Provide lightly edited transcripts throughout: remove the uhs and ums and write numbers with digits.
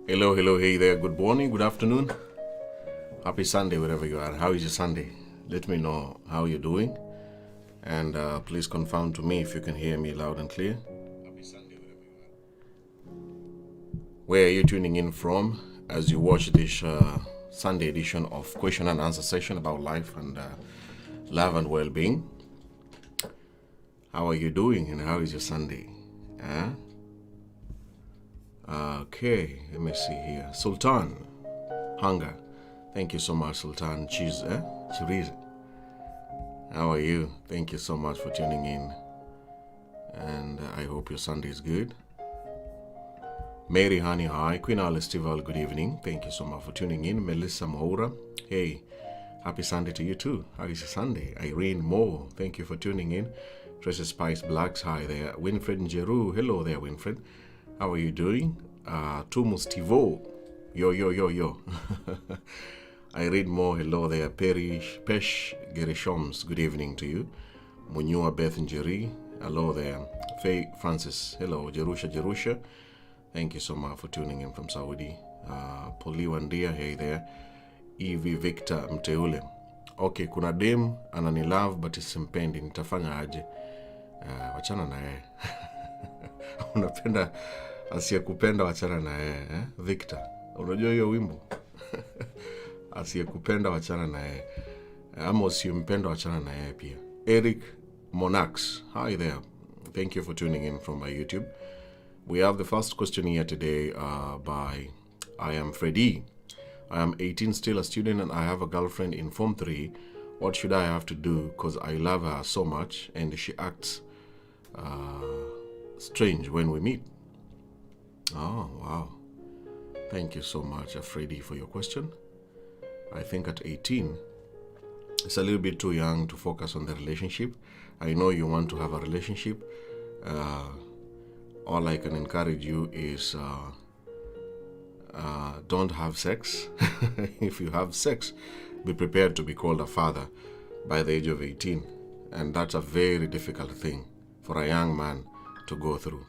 Hello, hello, hey there. Good morning, good afternoon. Happy Sunday, wherever you are. How is your Sunday? Let me know how you're doing. And please confirm to me if you can hear me loud and clear. Happy Sunday, wherever you are. Where are you tuning in from as you watch this Sunday edition of question and answer session about life and love and well-being? How are you doing and how is your Sunday? Okay, let me see here. Sultan, Hunger. Thank you so much, Sultan. Chiriz. How are you? Thank you so much for tuning in. And I hope your Sunday is good. Mary Honey, hi. Queen Alistival, good evening. Thank you so much for tuning in. Melissa Moura, hey. Happy Sunday to you too. How is your Sunday? Irene Moore, thank you for tuning in. Tracy Spice Blacks, hi there. Winfred Njeru, hello there, Winfred. How are you doing? Tumus Tivo, yo. I read more, hello there. Pesh Gerishoms, good evening to you. Munyua Beth Njeri, hello there. Faye Francis, hello. Jerusha, thank you so much for tuning in from Saudi. Poli Wandia, hey there. Evie Victor Mteule. Okay, kuna dem ananilove but simpendi, nitafanya aje? Wachana na yeye. Unapenda asiyekupenda, wachana na yeye, Victor. Unajua hiyo wimbo? Asiyekupenda wachana na yeye. Ama usimpenda wachana na yeye pia. Eric Monax, hi there. Thank you for tuning in from my YouTube. We have the first question here today by I am Freddy. I am 18, still a student, and I have a girlfriend in Form 3. What should I have to do? Because I love her so much, and she acts strange when we meet. Oh, wow. Thank you so much, Freddy, for your question. I think at 18, it's a little bit too young to focus on the relationship. I know you want to have a relationship. All I can encourage you is don't have sex. If you have sex, be prepared to be called a father by the age of 18. And that's a very difficult thing for a young man to go through.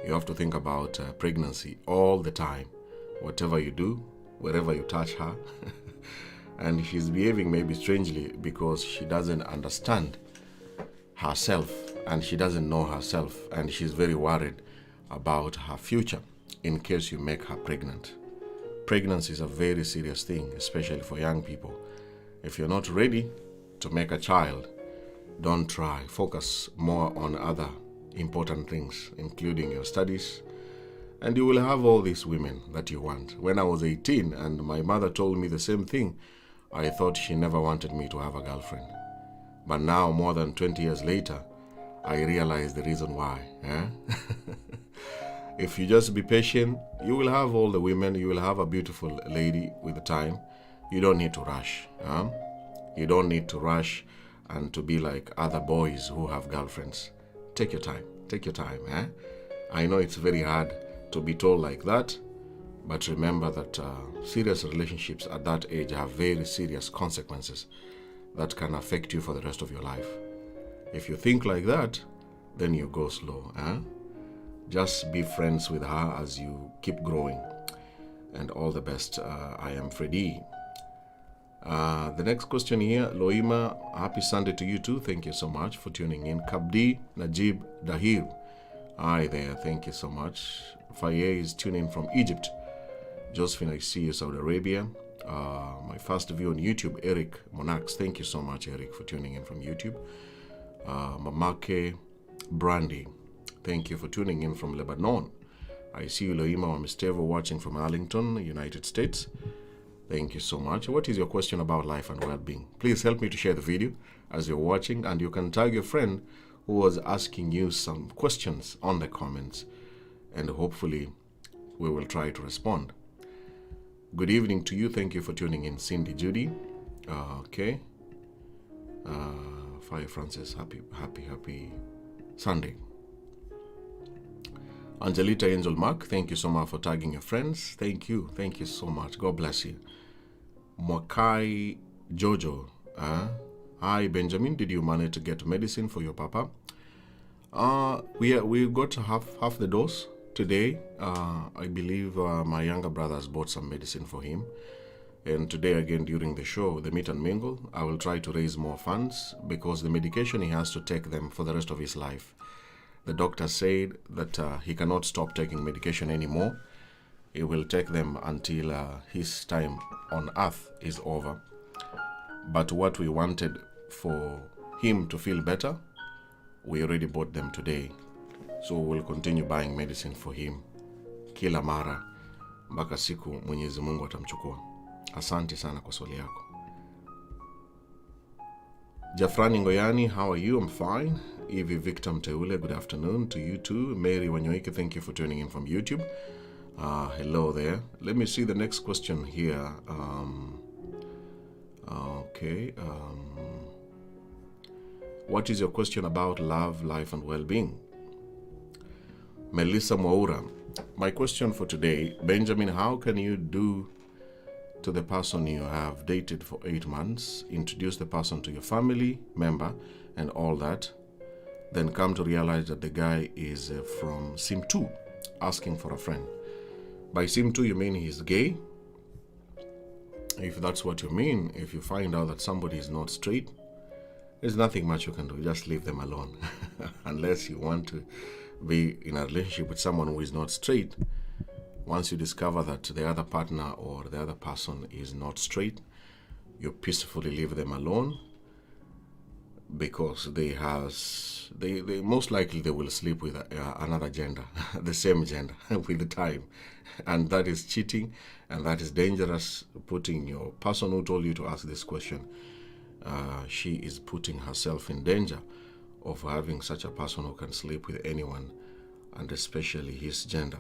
You have to think about pregnancy all the time. Whatever you do, wherever you touch her. And she's behaving maybe strangely because she doesn't understand herself and she doesn't know herself, and she's very worried about her future in case you make her pregnant. Pregnancy is a very serious thing, especially for young people. If you're not ready to make a child, don't try. Focus more on other important things, including your studies, and you will have all these women that you want. When I was 18 and my mother told me the same thing, I thought she never wanted me to have a girlfriend. But now, more than 20 years later, I realize the reason why. If you just be patient, you will have all the women, you will have a beautiful lady with the time. You don't need to rush. You don't need to rush and to be like other boys who have girlfriends. Take your time. Take your time. I know it's very hard to be told like that, but remember that serious relationships at that age have very serious consequences that can affect you for the rest of your life. If you think like that, then you go slow. Just be friends with her as you keep growing. And all the best. I am Freddy. The next question here, Loima, happy Sunday to you too. Thank you so much for tuning in. Kabdi Najib Dahir, hi there. Thank you so much. Faye is tuning in from Egypt. Josephine, I see you, Saudi Arabia. My first view on YouTube, Eric Monax. Thank you so much, Eric, for tuning in from YouTube. Mamake Brandy, thank you for tuning in from Lebanon. I see you, Loima Mistevo, watching from Arlington, United States. Thank you so much. What is your question about life and well-being? Please help me to share the video as you're watching, and you can tag your friend who was asking you some questions on the comments, and hopefully we will try to respond. Good evening to you. Thank you for tuning in, Cindy Judy. Okay. Fire Francis, happy Sunday. Angelita Angel Mark, thank you so much for tagging your friends. Thank you so much. God bless you. Mokai Jojo, hi Benjamin, did you manage to get medicine for your papa? We got half the dose today, I believe my younger brother has bought some medicine for him. And today again during the show, the meet and mingle, I will try to raise more funds because the medication he has to take them for the rest of his life. The doctor said that he cannot stop taking medication anymore. He will take them until his time on earth is over. But what we wanted for him to feel better, we already bought them today. So we'll continue buying medicine for him kila mara mpaka siku Mwenyezi Mungu atamchukua. Asante sana kwa swali yako. Jafrani Ngoyani, how are you? I'm fine. Evie Victor Mteule, good afternoon to you too. Mary Wanyoike, thank you for tuning in from YouTube. Hello there. Let me see the next question here. What is your question about love, life, and well-being? Melissa Mwaura, my question for today, Benjamin, how can you do to the person you have dated for 8 months, introduce the person to your family member and all that, then come to realize that the guy is from Sim 2, asking for a friend? By Sim 2, you mean he's gay? If that's what you mean, if you find out that somebody is not straight, there's nothing much you can do. Just leave them alone. Unless you want to be in a relationship with someone who is not straight. Once you discover that the other partner or the other person is not straight, you peacefully leave them alone, because they most likely they will sleep with another gender, the same gender with the time, and that is cheating, and that is dangerous. Putting your person who told you to ask this question, she is putting herself in danger of having such a person who can sleep with anyone, and especially his gender.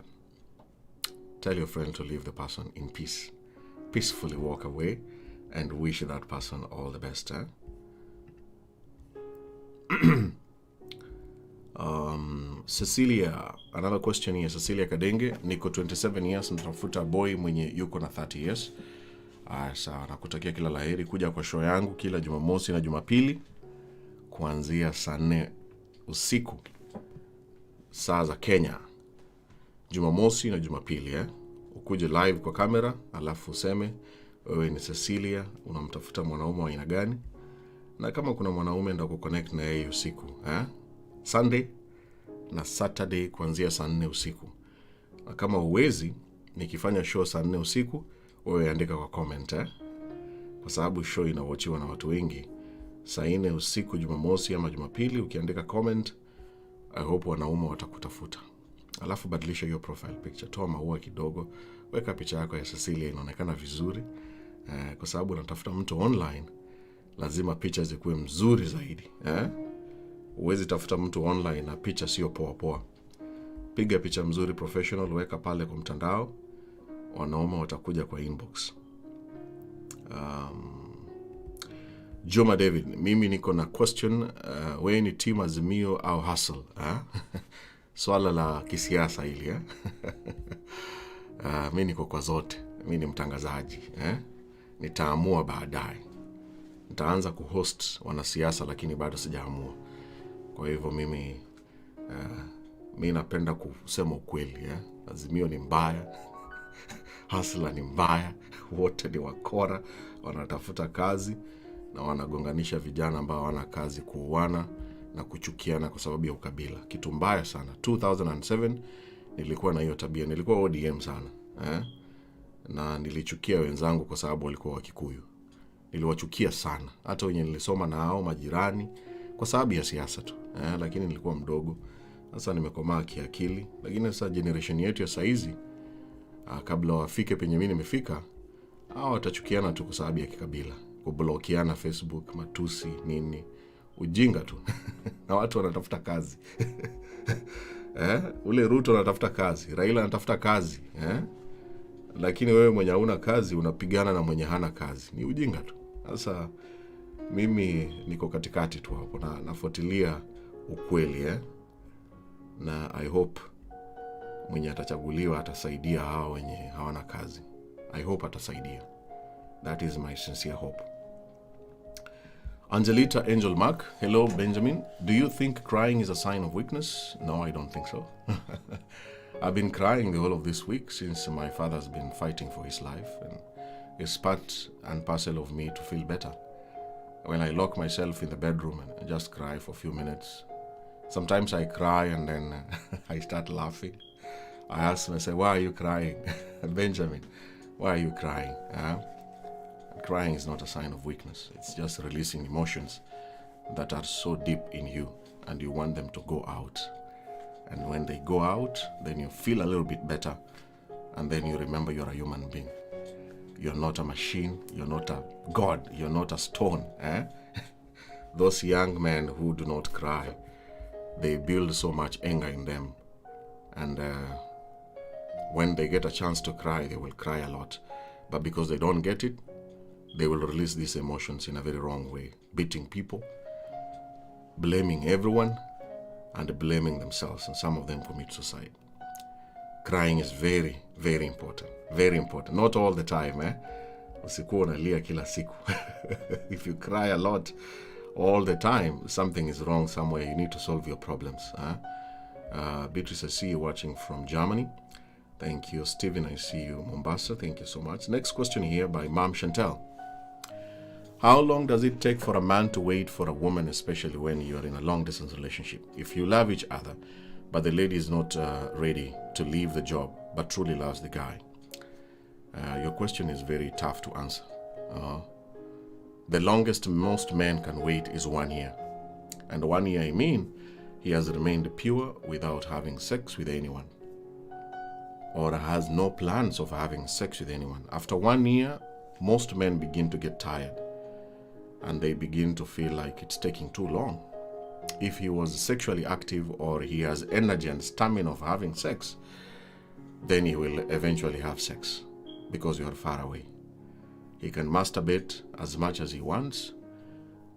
Tell your friend to leave the person in peace. Peacefully walk away and wish that person all the best. Cecilia, another question here. Cecilia Kadenge, niko 27 years, natafuta boy mwenye yuko na 30 years. Sawa, nakutakia kila laheri kuja kwa show yangu kila Jumamosi na Jumapili kuanzia saa 4 usiku saa za Kenya. Jumamosi na Jumapili, ukuje live kwa kamera, alafu useme wewe ni Cecilia, unamtafuta mwanaume wa aina gani, na kama kuna mwanaume ndio kuconnect na yeye usiku, Sunday na Saturday kuanzia saa 4 usiku. Na kama uwezi, nikifanya show saa 4 usiku, wewe andika kwa comment, kwa sababu show inawachiwa na watu wengi. Saa 4 usiku Jumamosi ama Jumapili, ukiandika comment, I hope wanaume watakutafuta. Alafu badilisha hiyo profile picture, toa maua kidogo, weka picha yako ya Cecilia inaonekana vizuri, kwa sababu unatafuta mtu online, lazima picha zikuwe mzuri zaidi. Uwezi tafuta mtu online na picha sio poa poa. Piga picha mzuri professional, weka pale kwa mtandao, wanaume watakuja kwa inbox. Joma David, mimi niko na question, wewe ni team Azimio au Hustle? Swala la kisiasa hili, mimi niko kwa zote. Mimi ni mtangazaji, nitaamua baadaye. Nitaanza kuhost wanasiasa lakini bado sijaamua. Kwa hivyo mimi napenda kusema ukweli, Azimio ni mbaya, Hustler ni mbaya, wote ni wakora, wanatafuta kazi na wanagonganisha vijana ambao hawana kazi, kuuana na kuchukiana kwa sababu ya ukabila. Kitu mbaya sana. 2007 nilikuwa na hiyo tabia. Nilikuwa ODM sana, na nilichukia wenzangu kwa sababu walikuwa Wakikuyu. Niliwachukia sana, hata wenye nilisoma na hao majirani, kwa sababu ya siasa tu, lakini nilikuwa mdogo. Sasa nimekomaa kiakili, lakini sasa generation yetu ya saizi, kabla wafike penye mimi nimefika, hao watachukiana tu kwa sababu ya kikabila, kublokiana Facebook, matusi nini, ujinga tu. Na watu wanatafuta kazi. Ule Ruto anatafuta kazi, Raila anatafuta kazi, lakini wewe mwenye huna kazi unapigana na mwenye hana kazi. Ni ujinga tu. Sasa mimi niko katikati tu hapo, na nafuatilia ukweli, na I hope mwenye atachaguliwa atasaidia hao wenye hawana kazi. I hope atasaidia. That is my sincere hope. Angelita Angel Mark, hello Benjamin. Do you think crying is a sign of weakness? No, I don't think so. I've been crying the whole of this week since my father's been fighting for his life, and it's part and parcel of me to feel better. When I lock myself in the bedroom and just cry for a few minutes, sometimes I cry and then I start laughing. I ask him, I say, why are you crying? Benjamin, why are you crying? Crying is not a sign of weakness. It's just releasing emotions that are so deep in you and you want them to go out. And when they go out, then you feel a little bit better, and then you remember you're a human being. You're not a machine, you're not a god, you're not a stone. Those young men who do not cry, they build so much anger in them. And when they get a chance to cry, they will cry a lot. But because they don't get it, they will release these emotions in a very wrong way, beating people, blaming everyone, and blaming themselves, and some of them commit suicide. Crying is very, very important. Very important. Not all the time, Usikuwa unalia kila siku. If you cry a lot all the time, something is wrong somewhere. You need to solve your problems. Beatrice, I see you watching from Germany. Thank you. Stephen, I see you. Mombasa, thank you so much. Next question here by Mom Chantel. How long does it take for a man to wait for a woman, especially when you're in a long-distance relationship? If you love each other, but the lady is not ready to leave the job, but truly loves the guy. Your question is very tough to answer. The longest most men can wait is 1 year. And 1 year, I mean, he has remained pure without having sex with anyone, or has no plans of having sex with anyone. After 1 year, most men begin to get tired, and they begin to feel like it's taking too long. If he was sexually active or he has energy and stamina of having sex, then he will eventually have sex because you are far away. He can masturbate as much as he wants,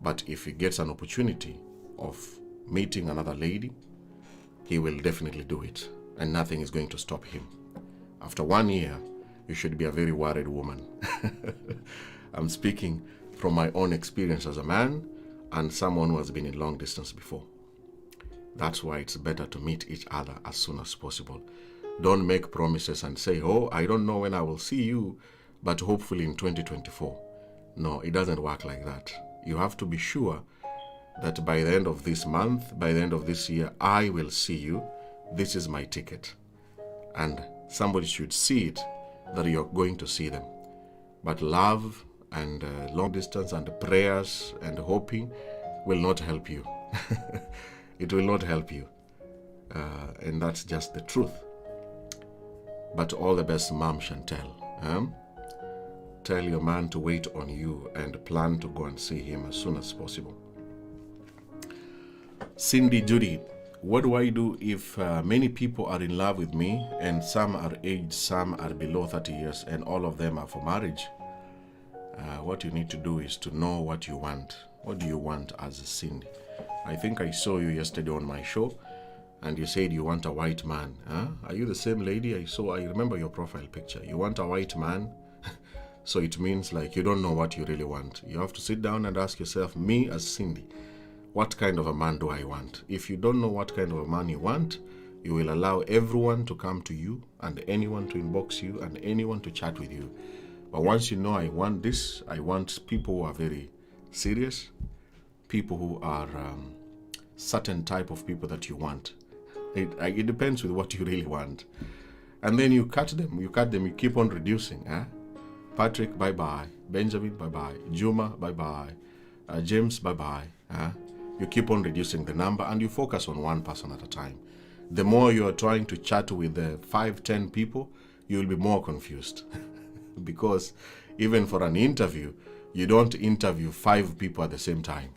but if he gets an opportunity of meeting another lady, he will definitely do it, and nothing is going to stop him. After 1 year, you should be a very worried woman. I'm speaking from my own experience as a man and someone who has been in long distance before. That's why it's better to meet each other as soon as possible. Don't make promises and say, oh, I don't know when I will see you, but hopefully in 2024. No, it doesn't work like that. You have to be sure that by the end of this month, by the end of this year, I will see you. This is my ticket. And somebody should see it, that you're going to see them. But love and long distance and prayers and hoping will not help you. It will not help you. And that's just the truth. But all the best, Mom Chantel. Tell your man to wait on you and plan to go and see him as soon as possible. Cindy Judy, what do I do if many people are in love with me and some are aged, some are below 30 years, and all of them are for marriage? What you need to do is to know what you want. What do you want as a Cindy? I think I saw you yesterday on my show, and you said you want a white man. Are you the same lady I saw? I remember your profile picture. You want a white man? So it means like you don't know what you really want. You have to sit down and ask yourself, me as Cindy, what kind of a man do I want? If you don't know what kind of a man you want, you will allow everyone to come to you and anyone to inbox you and anyone to chat with you. But once you know I want this, I want people who are very serious, people who are certain type of people that you want. It depends with what you really want. And then you cut them, you keep on reducing. Patrick, bye-bye. Benjamin, bye-bye. Juma, bye-bye. James, bye-bye. You keep on reducing the number and you focus on one person at a time. The more you are trying to chat with 5-10 people, you will be more confused. Because even for an interview, you don't interview 5 people at the same time.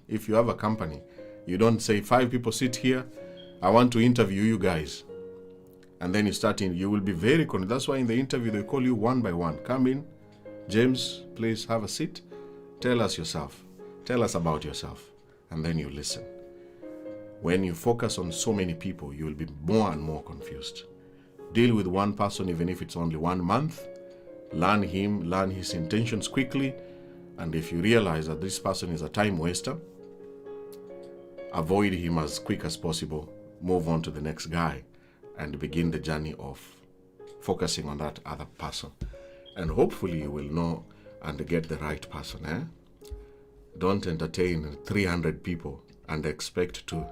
If you have a company, you don't say 5 people sit here, I want to interview you guys. And then you will be very confused. That's why in the interview, they call you one by one. Come in, James, please have a seat. Tell us yourself. Tell us about yourself. And then you listen. When you focus on so many people, you will be more and more confused. Deal with one person, even if it's only 1 month. Learn him, learn his intentions quickly. And if you realize that this person is a time waster, avoid him as quick as possible. Move on to the next guy. and begin the journey of focusing on that other person. And hopefully you will know and get the right person. Don't entertain 300 people and expect to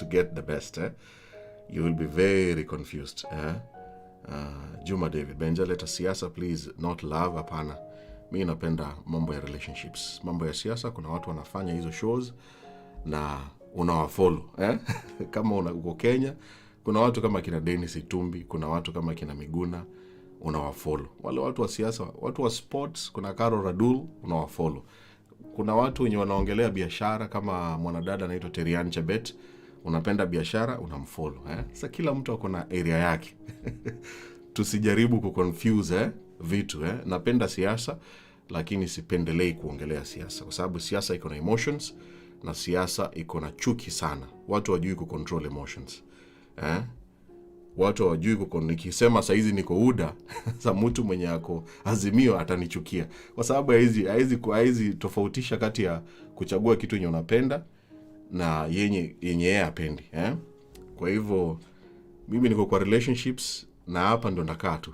get the best. You will be very confused. Juma David, Benja, let us siasa please, not love, hapana. Mi napenda mambo ya relationships. Mambo ya siasa, kuna watu wanafanya hizo shows na unawafollow. Kama uko Kenya, kuna watu kama kina Dennis Itumbi, kuna watu kama kina Miguna, unawafollow. Wale watu wa siasa, watu wa sports, kuna Karo Radul, unawafollow. Kuna watu wenye wanaongelea biashara kama mwanadada anaitwa Terian Chebet, unapenda biashara, unamfollow. Sasa kila mtu ako na area yake. Tusijaribu kuconfuse vitu. Napenda siasa, lakini sipendelei kuongelea siasa, kwa sababu siasa iko na emotions na siasa iko na chuki sana. Watu hawajui kucontrol emotions. Watu hawajui nikisema saizi niko UDA, za mtu mwenye ako Azimio atanichukia, kwa sababu haizi tofautisha kati ya kuchagua kitu yenye unapenda na yenye yeye apendi. Kwa hivyo mimi niko kwa relationships na hapa ndo nakaa tu.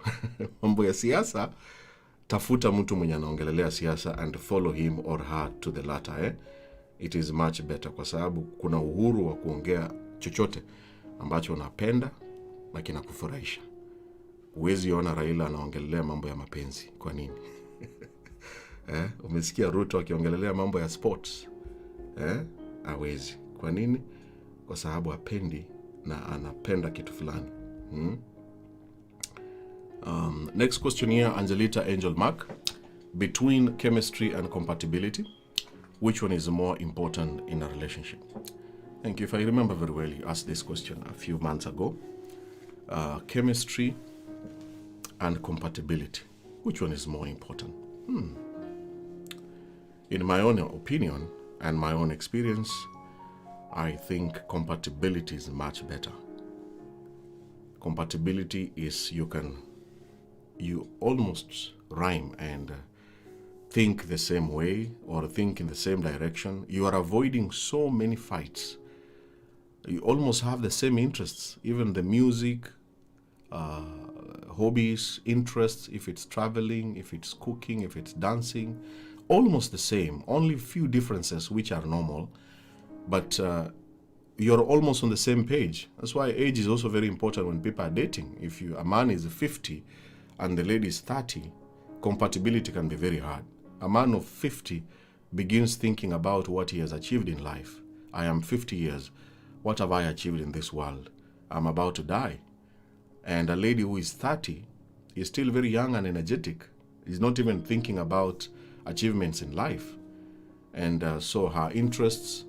Mambo ya siasa, tafuta mtu mwenye anaongelelea siasa and follow him or her to the latter. It is much better, kwa sababu kuna uhuru wa kuongea chochote ambacho unapenda na kinakufurahisha. Huwezi ona Raila anaongelelea mambo ya mapenzi. Kwa nini? Umesikia Ruto akiongelelea mambo ya sports? Hawezi. Kwa nini? Kwa sababu hapendi na anapenda kitu fulani. Next question here, Angelita Angel Mark. Between chemistry and compatibility, which one is more important in a relationship? Thank you. If I remember very well, you asked this question a few months ago. Chemistry and compatibility, which one is more important? In my own opinion and my own experience, I think compatibility is much better. Compatibility is you almost rhyme and think the same way or think in the same direction. You are avoiding so many fights. You almost have the same interests, even the music, hobbies, interests, if it's traveling, if it's cooking, if it's dancing, almost the same. Only few differences which are normal, but you're almost on the same page. That's why age is also very important when people are dating. If a man is 50 and the lady is 30, compatibility can be very hard. A man of 50 begins thinking about what he has achieved in life. I am 50 years. What have I achieved in this world? I'm about to die. And a lady who is 30 is still very young and energetic. Is not even thinking about achievements in life. And so her interests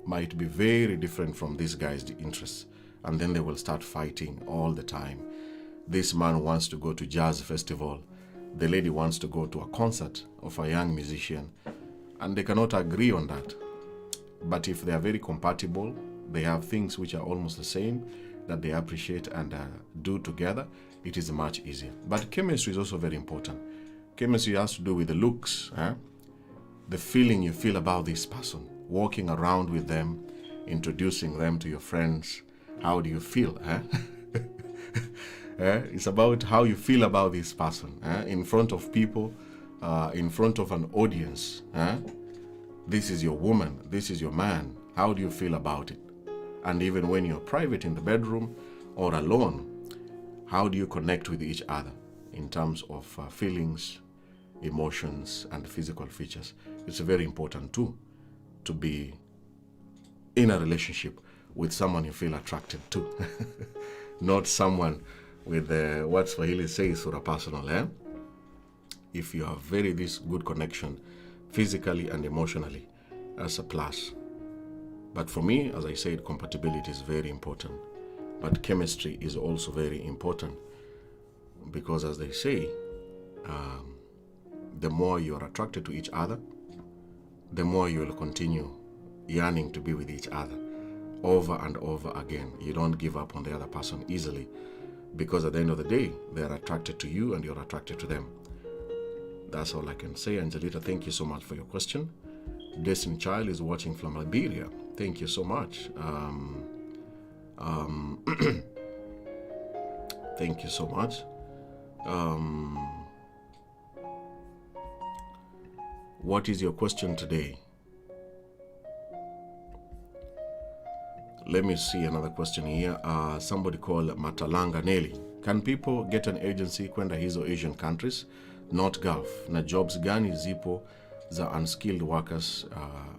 might be very different from this guy's interests. And then they will start fighting all the time. This man wants to go to jazz festival. The lady wants to go to a concert of a young musician. And they cannot agree on that. But if they are very compatible, they have things which are almost the same that they appreciate and do together, it is much easier. But chemistry is also very important. Chemistry has to do with the looks, the feeling you feel about this person, walking around with them, introducing them to your friends. How do you feel? It's about how you feel about this person in front of people, in front of an audience. This is your woman, this is your man. How do you feel about it? And even when you're private in the bedroom or alone, how do you connect with each other in terms of feelings, emotions, and physical features? It's very important too to be in a relationship with someone you feel attracted to, not someone with what Swahili says sura personal. If you have this good connection physically and emotionally, that's a plus. But for me, as I said, compatibility is very important. But chemistry is also very important because, as they say, the more you are attracted to each other, the more you will continue yearning to be with each other over and over again. You don't give up on the other person easily because at the end of the day, they are attracted to you and you're attracted to them. That's all I can say. Angelita, thank you so much for your question. Destiny Child is watching from Liberia. Thank you so much. Thank you so much. What is your question today? Let me see another question here. Somebody called Matalanga Nelly. Can people get an agency kwenda hizo Asian countries, not Gulf? Na jobs gani zipo za unskilled workers?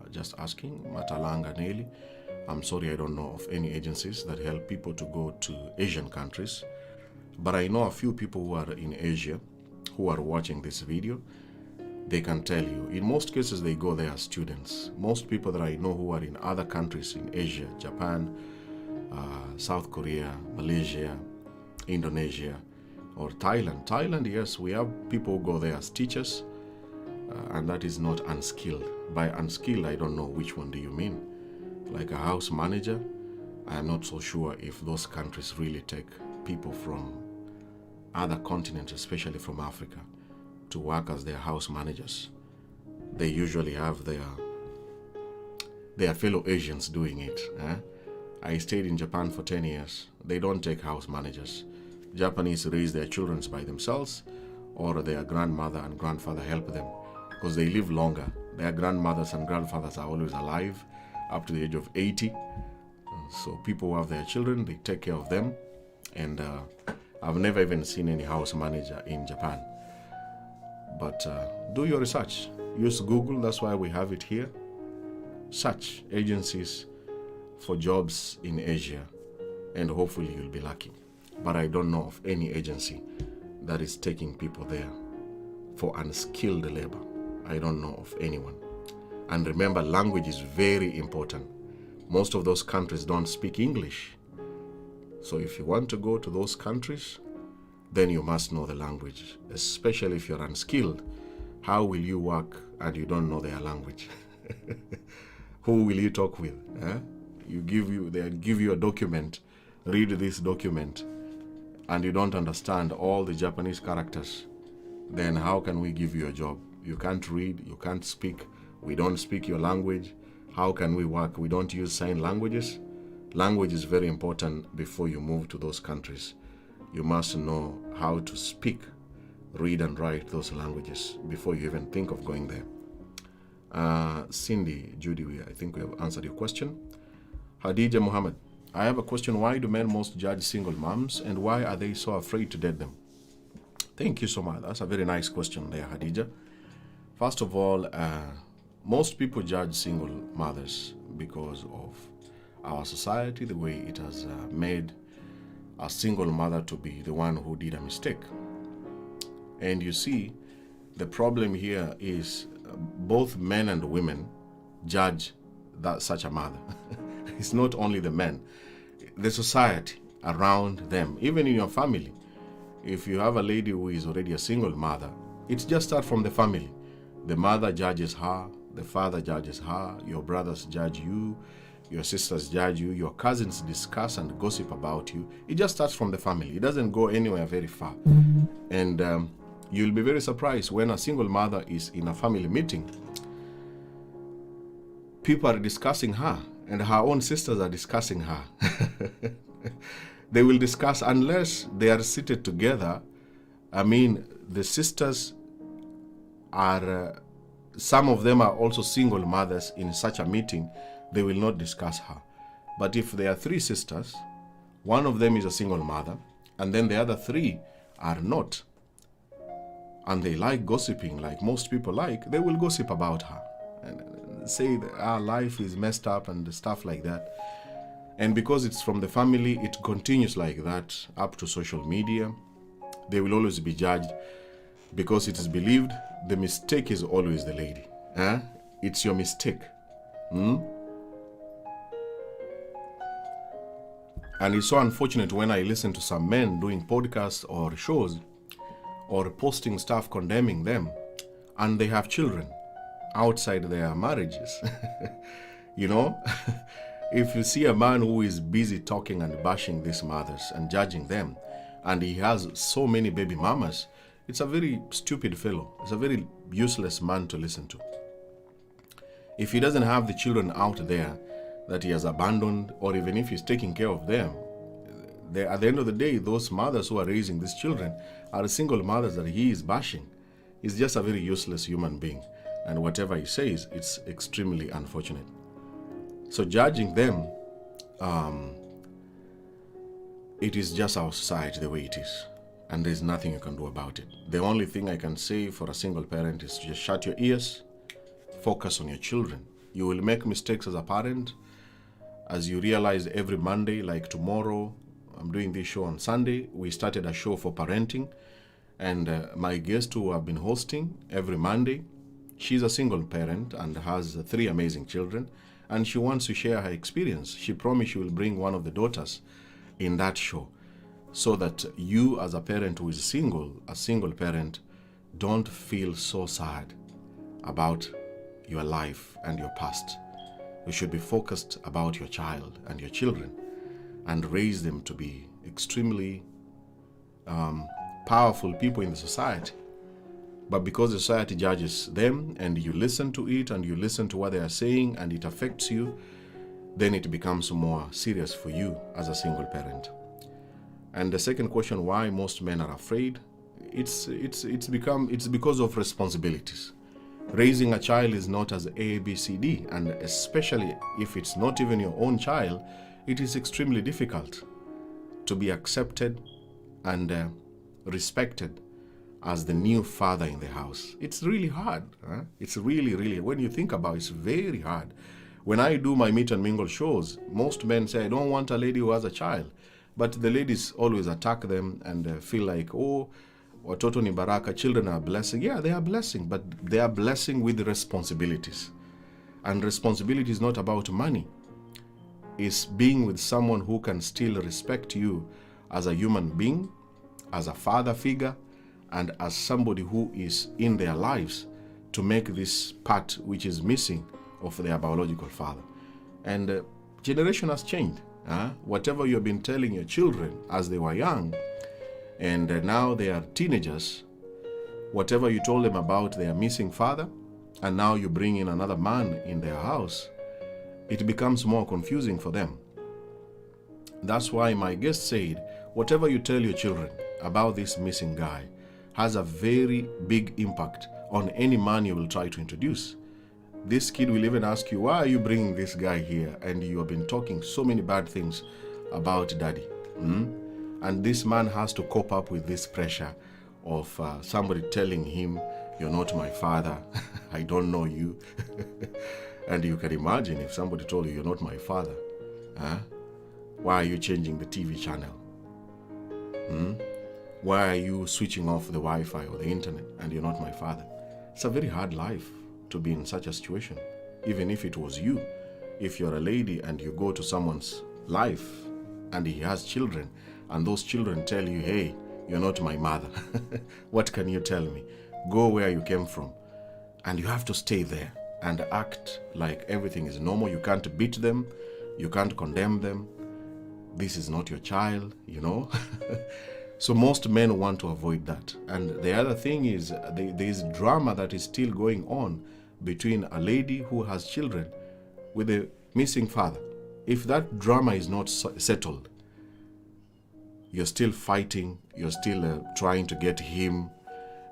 Just asking. Matalanga Nelly. I'm sorry, I don't know of any agencies that help people to go to Asian countries. But I know a few people who are in Asia who are watching this video. They can tell you. In most cases, they go there as students. Most people that I know who are in other countries in Asia, Japan, South Korea, Malaysia, Indonesia, or Thailand. Thailand, yes, we have people who go there as teachers, and that is not unskilled. By unskilled, I don't know which one do you mean. Like a house manager, I am not so sure if those countries really take people from other continents, especially from Africa, to work as their house managers. They usually have their fellow Asians doing it. I stayed in Japan for 10 years. They don't take house managers. Japanese raise their children by themselves, or their grandmother and grandfather help them, because they live longer. Their grandmothers and grandfathers are always alive up to the age of 80. So people who have their children, they take care of them. And I've never even seen any house manager in Japan. But do your research. Use Google, that's why we have it here. Search agencies for jobs in Asia, and hopefully you'll be lucky. But I don't know of any agency that is taking people there for unskilled labor. I don't know of anyone. And remember, language is very important. Most of those countries don't speak English. So if you want to go to those countries, then you must know the language, especially if you're unskilled. How will you work and you don't know their language? Who will you talk with? They give you a document, read this document, and you don't understand all the Japanese characters. Then how can we give you a job? You can't read, you can't speak, we don't speak your language. How can we work? We don't use sign languages. Language is very important before you move to those countries. You must know how to speak, read and write those languages before you even think of going there. Cindy, Judy, I think we have answered your question. Hadija Muhammad, I have a question. Why do men most judge single moms, and why are they so afraid to date them? Thank you so much. That's a very nice question there, Hadija. First of all, most people judge single mothers because of our society, the way it has made a single mother to be the one who did a mistake. And you see, the problem here is both men and women judge such a mother. It's not only the men, the society around them, even in your family. If you have a lady who is already a single mother, it just starts from the family. The mother judges her, the father judges her, your brothers judge you, your sisters judge you, your cousins discuss and gossip about you. It just starts from the family. It doesn't go anywhere very far. And you'll be very surprised when a single mother is in a family meeting. People are discussing her, and her own sisters are discussing her. They will discuss, unless they are seated together. I mean, the sisters are, some of them are also single mothers in such a meeting. They will not discuss her. But if there are three sisters, one of them is a single mother, and then the other three are not, and they like gossiping like most people like, they will gossip about her and say that our life is messed up and stuff like that. And because it's from the family, it continues like that up to social media. They will always be judged because it is believed the mistake is always the lady. It's your mistake. And it's so unfortunate when I listen to some men doing podcasts or shows or posting stuff condemning them, and they have children outside their marriages. You know, if you see a man who is busy talking and bashing these mothers and judging them, and he has so many baby mamas, it's a very stupid fellow. It's a very useless man to listen to. If he doesn't have the children out there that he has abandoned, or even if he's taking care of them, at the end of the day, those mothers who are raising these children are single mothers that he is bashing. He's just a very useless human being. And whatever he says, it's extremely unfortunate. So judging them, it is just our society the way it is. And there's nothing you can do about it. The only thing I can say for a single parent is to just shut your ears, focus on your children. You will make mistakes as a parent, as you realize every Monday, like tomorrow, I'm doing this show on Sunday. We started a show for parenting, and my guest who I've been hosting every Monday, she's a single parent and has 3 amazing children, and she wants to share her experience. She promised she will bring one of the daughters in that show, so that you as a parent who is single, a single parent, don't feel so sad about your life and your past. You should be focused about your child and your children and raise them to be extremely powerful people in the society. But because the society judges them and you listen to it and you listen to what they are saying and it affects you, then it becomes more serious for you as a single parent. And the second question, why most men are afraid, it's because of responsibilities. Raising a child is not as A, B, C, D, and especially if it's not even your own child, it is extremely difficult to be accepted and respected as the new father in the house. It's really hard. It's really, when you think about it, it's very hard. When I do my meet and mingle shows, most men say, I don't want a lady who has a child. But the ladies always attack them and feel like, oh, watoto ni baraka, children are a blessing. Yeah, they are a blessing, but they are a blessing with responsibilities. And responsibility is not about money. It's being with someone who can still respect you as a human being, as a father figure, and as somebody who is in their lives to make this part which is missing of their biological father. And generation has changed. Whatever you have been telling your children as they were young, and now they are teenagers, whatever you told them about their missing father, and now you bring in another man in their house, it becomes more confusing for them. That's why my guest said, whatever you tell your children about this missing guy has a very big impact on any man you will try to introduce. This kid will even ask you, why are you bringing this guy here? And you have been talking so many bad things about daddy. And this man has to cope up with this pressure of somebody telling him, you're not my father, I don't know you. And you can imagine if somebody told you, you're not my father, why are you changing the TV channel? Why are you switching off the Wi-Fi or the internet and you're not my father? It's a very hard life to be in such a situation. Even if it was you, if you're a lady and you go to someone's life and he has children and those children tell you, hey, you're not my mother, what can you tell me? Go where you came from. And you have to stay there and act like everything is normal. You can't beat them, you can't condemn them. This is not your child, you know. So most men want to avoid that. And the other thing is there is drama that is still going on between a lady who has children with a missing father. If that drama is not settled, you're still fighting, you're still trying to get him,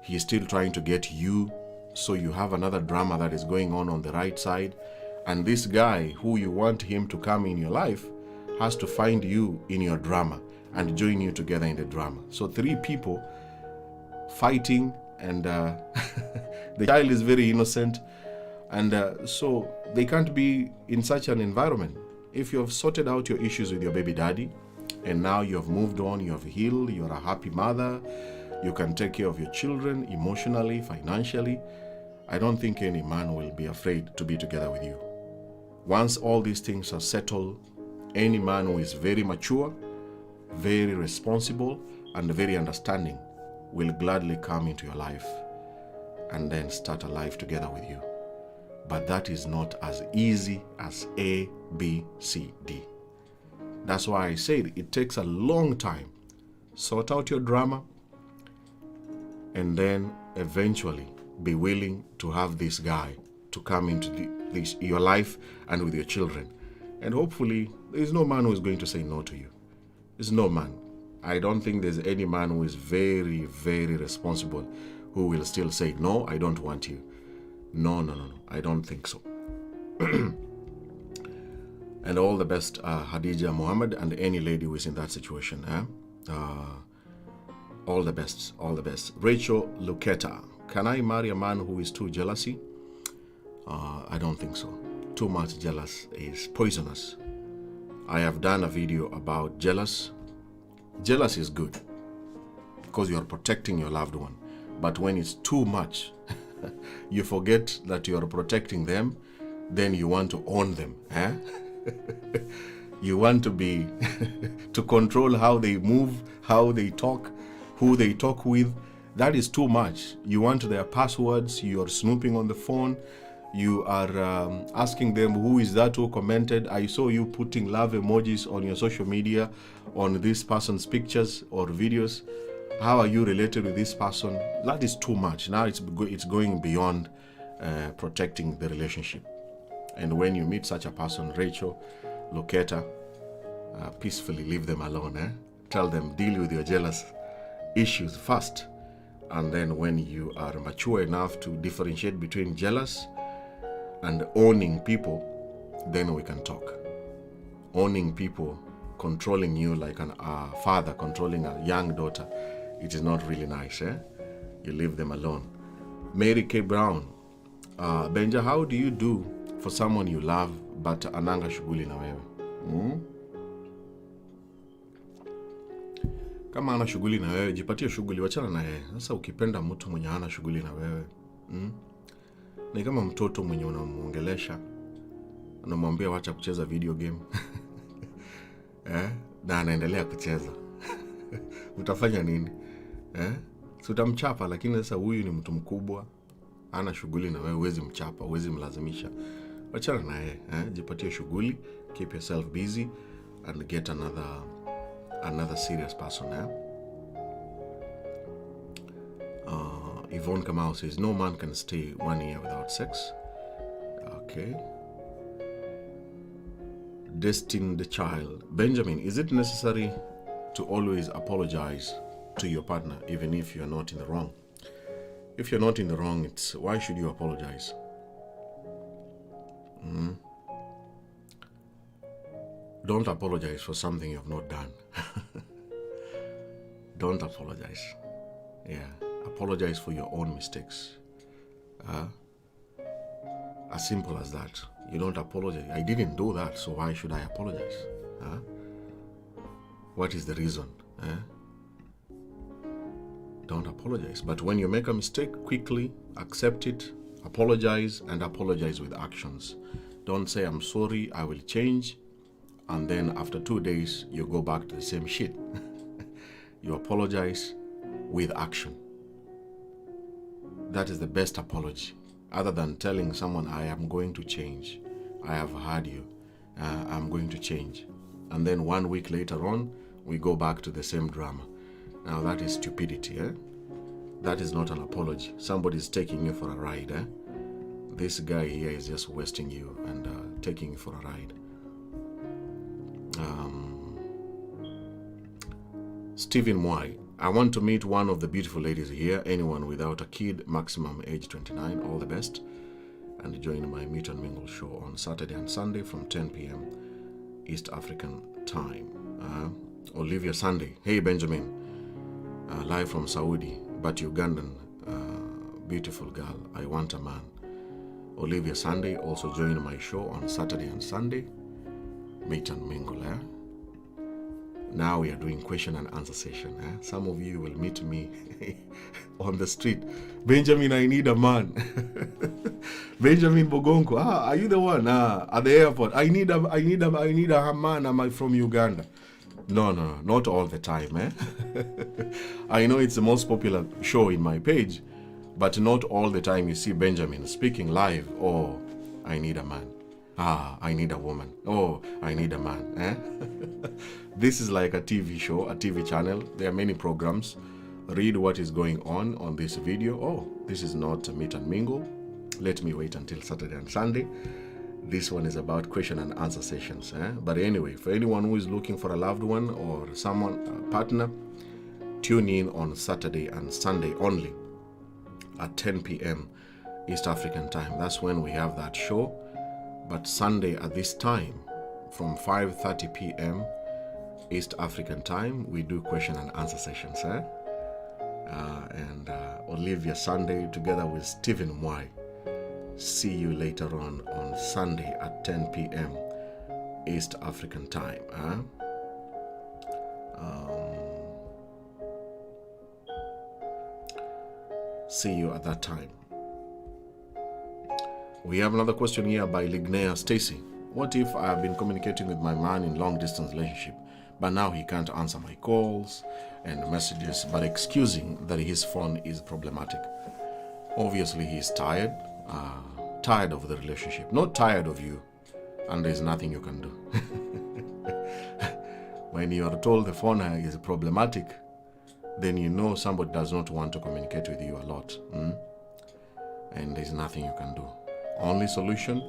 he's still trying to get you. So you have another drama that is going on the right side. And this guy who you want him to come in your life has to find you in your drama and join you together in the drama. So 3 people fighting, and the child is very innocent, and so they can't be in such an environment. If you have sorted out your issues with your baby daddy, and now you have moved on, you have healed, you're a happy mother, you can take care of your children emotionally, financially, I don't think any man will be afraid to be together with you. Once all these things are settled, any man who is very mature, very responsible, and very understanding will gladly come into your life and then start a life together with you. But that is not as easy as A, B, C, D. That's why I said it takes a long time. Sort out your drama and then eventually be willing to have this guy to come into your life and with your children. And hopefully there is no man who is going to say no to you. There's no man. I don't think there's any man who is very, very responsible who will still say, no, I don't want you. No. I don't think so. And all the best, Hadija Muhammad, and any lady who is in that situation. All the best. Rachel Luketa. Can I marry a man who is too jealousy? I don't think so. Too much jealous is poisonous. I have done a video about jealous. Jealous is good because you are protecting your loved one. But when it's too much, you forget that you are protecting them, then you want to own them. You want to be to control how they move, how they talk, who they talk with. That is too much. You want their passwords, you are snooping on the phone, you are asking them, who is that who commented? I saw you putting love emojis on your social media on this person's pictures or videos. How are you related with this person? That is too much. Now it's going beyond protecting the relationship. And when you meet such a person, Rachel Luketa, peacefully leave them alone. Tell them, deal with your jealous issues first. And then when you are mature enough to differentiate between jealous and owning people, then we can talk. Owning people, controlling you like a father controlling a young daughter, it is not really nice. You leave them alone. Mary K. Brown. Benja, how do you do for someone you love but ananga shughuli na wewe? Kama ana shughuli na wewe, jipatie shughuli, wachana na yeye. Sasa ukipenda mtu mwenye hana shughuli na wewe, ni kama mtoto mwenye unamuongelesha, unamwambia wacha kucheza video game. Na anaendelea kucheza. Utafanya nini? Si utamchapa, lakini sasa huyu ni mtu mkubwa, ana shughuli na wewe, huwezi mchapa, huwezi mlazimisha. Wachana na yeye, jipatie shughuli, keep yourself busy and get another serious person. Yvonne Kamau says, no man can stay 1 year without sex. Okay. Destined the child. Benjamin, is it necessary to always apologize to your partner even if you're not in the wrong? If you're not in the wrong, why should you apologize? Don't apologize for something you have not done. Don't apologize. Apologize for your own mistakes. As simple as that. You don't apologize. I didn't do that, so why should I apologize? What is the reason? Don't apologize. But when you make a mistake, quickly accept it, apologize, and apologize with actions. Don't say, I'm sorry, I will change, and then after 2 days, you go back to the same shit. You apologize with action. That is the best apology. Other than telling someone, I am going to change. I have heard you. I'm going to change. And then 1 week later on, we go back to the same drama. Now that is stupidity. That is not an apology. Somebody is taking you for a ride. This guy here is just wasting you and taking you for a ride. Stephen Mwai. I want to meet one of the beautiful ladies here. Anyone without a kid, maximum age 29. All the best. And join my Meet and Mingle show on Saturday and Sunday from 10 p.m. East African time. Olivia Sunday. Hey Benjamin. Live from Saudi, but Ugandan. Beautiful girl. I want a man. Olivia Sunday. Also join my show on Saturday and Sunday. Meet and Mingle. Now we are doing question and answer session. Some of you will meet me on the street. Benjamin, I need a man. Benjamin Bogonko. Are you the one? At the airport. I need a man. Am I from Uganda? No, not all the time. I know it's the most popular show in my page, but not all the time you see Benjamin speaking live. Oh, I need a man. I need a woman. Oh, I need a man. This is like a TV show, a TV channel. There are many programs. Read what is going on this video. Oh, this is not a Meet and Mingle. Let me wait until Saturday and Sunday. This one is about question and answer sessions. But anyway, for anyone who is looking for a loved one or someone, a partner, tune in on Saturday and Sunday only at 10 p.m. East African time. That's when we have that show. But Sunday at this time, from 5:30 p.m. East African time, we do question and answer sessions. And Olivia Sunday together with Stephen Y. See you later on Sunday at 10 p.m. East African time. See you at that time. We have another question here by Lignea Stacy. What if I have been communicating with my man in long distance relationship, but now he can't answer my calls and messages, but excusing that his phone is problematic? Obviously, he's tired of the relationship, not tired of you, and there's nothing you can do. When you are told the phone is problematic, then you know somebody does not want to communicate with you a lot. And there's nothing you can do. Only solution,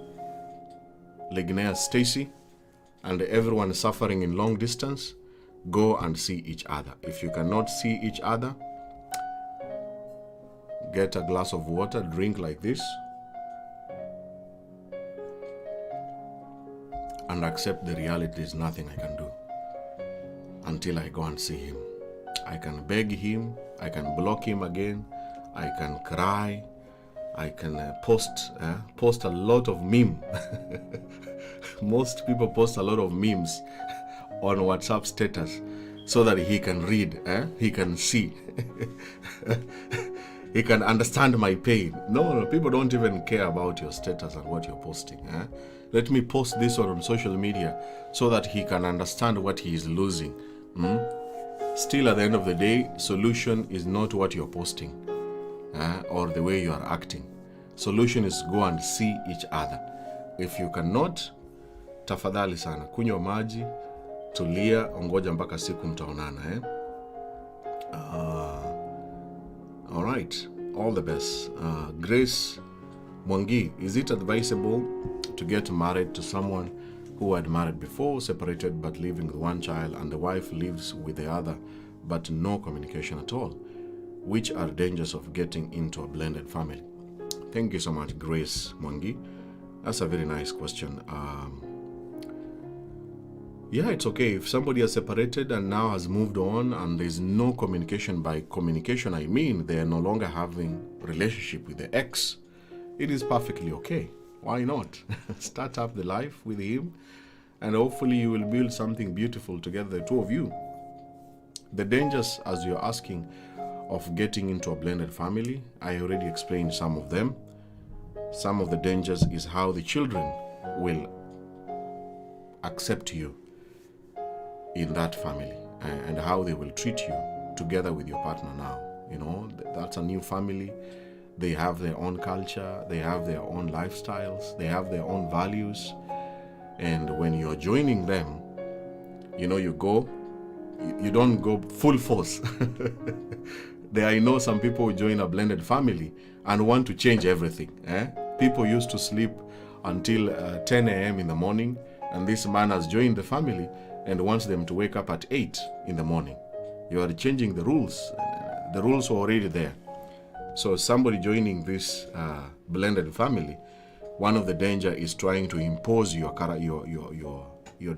Lignea Stacy, and everyone suffering in long distance, go and see each other. If you cannot see each other, get a glass of water, drink like this, and accept the reality. There's nothing I can do until I go and see him. I can beg him, I can block him again, I can cry, I can post a lot of meme. Most people post a lot of memes on WhatsApp status so that he can read, he can see, he can understand my pain. No, people don't even care about your status and what you're posting. Let me post this on social media so that he can understand what he is losing. Still, at the end of the day, solution is not what you're posting or the way you are acting. Solution is go and see each other. If you cannot, tafadhali sana, kunywa maji, tulia, ongoja mpaka siku mtaonana. All right, all the best. Grace Mwangi, is it advisable to get married to someone who had married before, separated but living with one child, and the wife lives with the other, but no communication at all? Which are dangers of getting into a blended family? Thank you so much, Grace Mwangi. That's a very nice question. Yeah, it's okay. If somebody has separated and now has moved on and there's no communication, by communication I mean they are no longer having relationship with the ex, it is perfectly okay. Why not? Start up the life with him and hopefully you will build something beautiful together, the two of you. The dangers, as you're asking, of getting into a blended family, I already explained some of them. Some of the dangers is how the children will accept you in that family and how they will treat you together with your partner now. You know, that's a new family. They have their own culture, they have their own lifestyles, they have their own values. And when you're joining them, you know, you don't go full force. I know some people who join a blended family and want to change everything. People used to sleep until 10 a.m. in the morning, and this man has joined the family and wants them to wake up at 8 in the morning. You are changing the rules. The rules were already there. So somebody joining this blended family, one of the danger is trying to impose your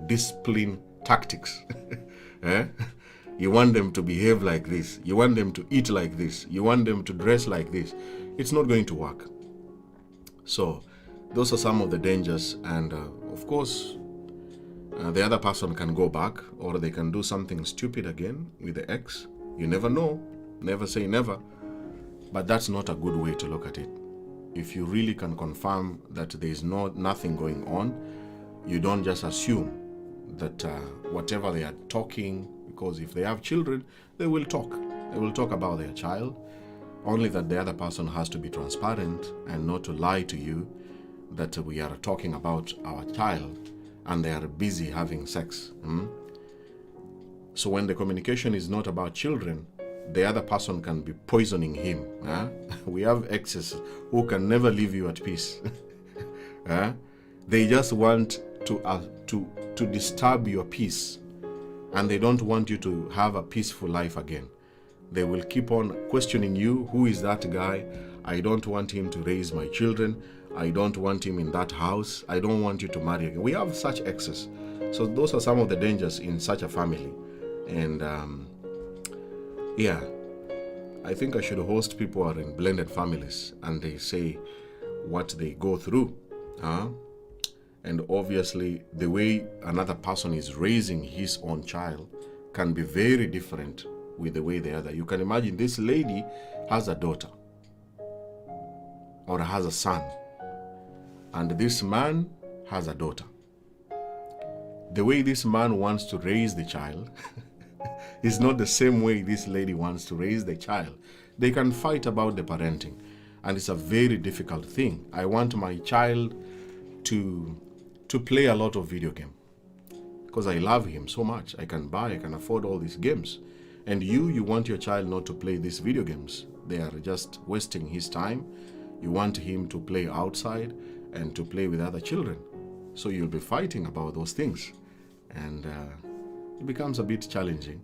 discipline tactics. You want them to behave like this. You want them to eat like this. You want them to dress like this. It's not going to work. So those are some of the dangers. And of course, the other person can go back or they can do something stupid again with the ex. You never know. Never say never. But that's not a good way to look at it. If you really can confirm that there is nothing going on, you don't just assume that whatever they are talking, because if they have children, they will talk. They will talk about their child, only that the other person has to be transparent and not to lie to you that we are talking about our child and they are busy having sex. So when the communication is not about children, the other person can be poisoning him. We have exes who can never leave you at peace. They just want to disturb your peace, and they don't want you to have a peaceful life again. They will keep on questioning you. Who is that guy? I don't want him to raise my children. I don't want him in that house. I don't want you to marry again. We have such exes. So those are some of the dangers in such a family. And yeah, I think I should host people who are in blended families and they say what they go through. And obviously, the way another person is raising his own child can be very different with the way the other. You can imagine this lady has a daughter or has a son, and this man has a daughter. The way this man wants to raise the child is not the same way this lady wants to raise the child. They can fight about the parenting, and it's a very difficult thing. I want my child to play a lot of video game because I love him so much. I can afford all these games. And you want your child not to play these video games. They are just wasting his time. You want him to play outside and to play with other children. So you'll be fighting about those things. And it becomes a bit challenging.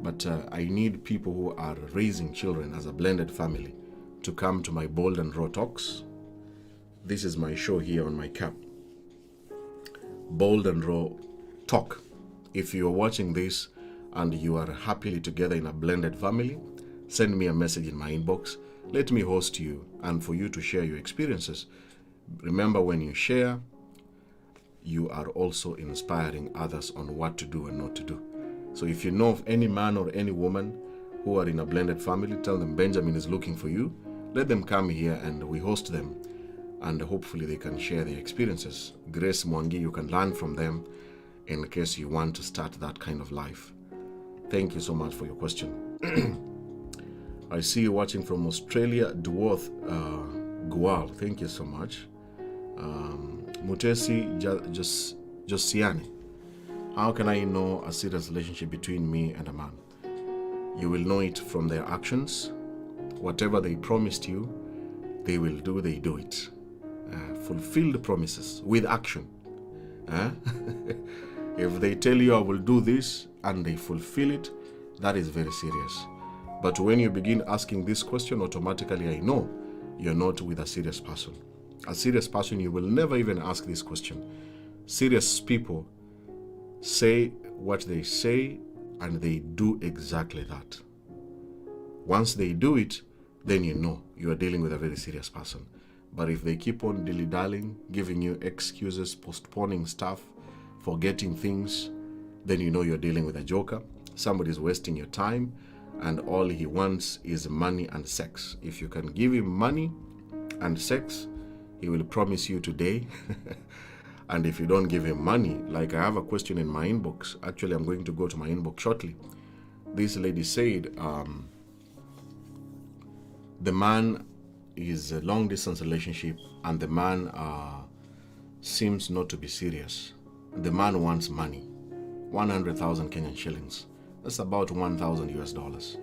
But I need people who are raising children as a blended family to come to my Bold and Raw Talks. This is my show here on my cap. Bold and Raw Talk. If you are watching this and you are happily together in a blended family, send me a message in my inbox. Let me host you and for you to share your experiences. Remember, when you share, you are also inspiring others on what to do and not to do. So if you know of any man or any woman who are in a blended family, tell them Benjamin is looking for you. Let them come here and we host them, and hopefully they can share their experiences. Grace Mwangi, you can learn from them in case you want to start that kind of life. Thank you so much for your question. I see you watching from Australia, Dwarth Gual. Thank you so much. Mutesi Josiane. How can I know a serious relationship between me and a man? You will know it from their actions. Whatever they promised you, they will do, they do it. Fulfill the promises with action. If they tell you I will do this and they fulfill it, that is very serious. But when you begin asking this question, automatically I know you're not with a serious person. A serious person, you will never even ask this question. Serious people say what they say and they do exactly that. Once they do it, then you know you are dealing with a very serious person. But if they keep on dilly-dallying, giving you excuses, postponing stuff, forgetting things, then you know you're dealing with a joker. Somebody's wasting your time, and all he wants is money and sex. If you can give him money and sex, he will promise you today. And if you don't give him money, like I have a question in my inbox. Actually, I'm going to go to my inbox shortly. This lady said, the man is a long-distance relationship, and the man seems not to be serious. The man wants money, 100,000 Kenyan shillings. That's about $1,000.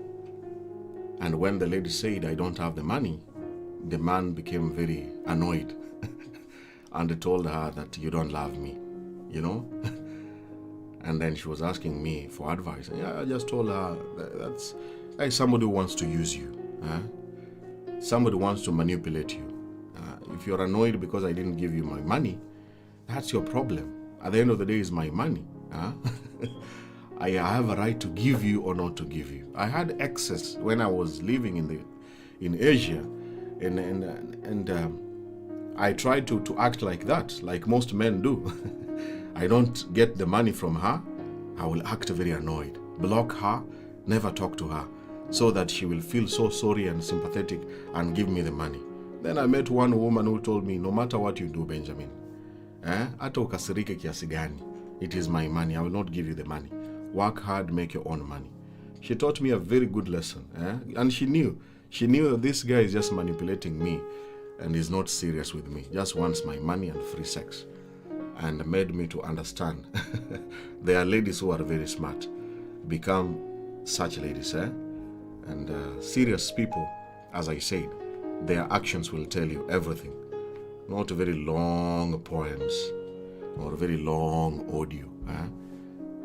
And when the lady said, I don't have the money, the man became very annoyed and told her that you don't love me, you know? And then she was asking me for advice. And I just told her that's like somebody who wants to use you. Somebody wants to manipulate you. If you're annoyed because I didn't give you my money, that's your problem. At the end of the day, it's my money. I have a right to give you or not to give you. I had excess when I was living in Asia, and I tried to act like that, like most men do. I don't get the money from her, I will act very annoyed, block her, never talk to her, so that she will feel so sorry and sympathetic and give me the money. Then I met one woman who told me, no matter what you do, Benjamin, hata ukasirike kiasi gani, it is my money, I will not give you the money. Work hard, make your own money. She taught me a very good lesson. And she knew that this guy is just manipulating me and is not serious with me, just wants my money and free sex. And made me to understand. There are ladies who are very smart. Become such ladies. And serious people, as I said, their actions will tell you everything. not very long poems or very long audio.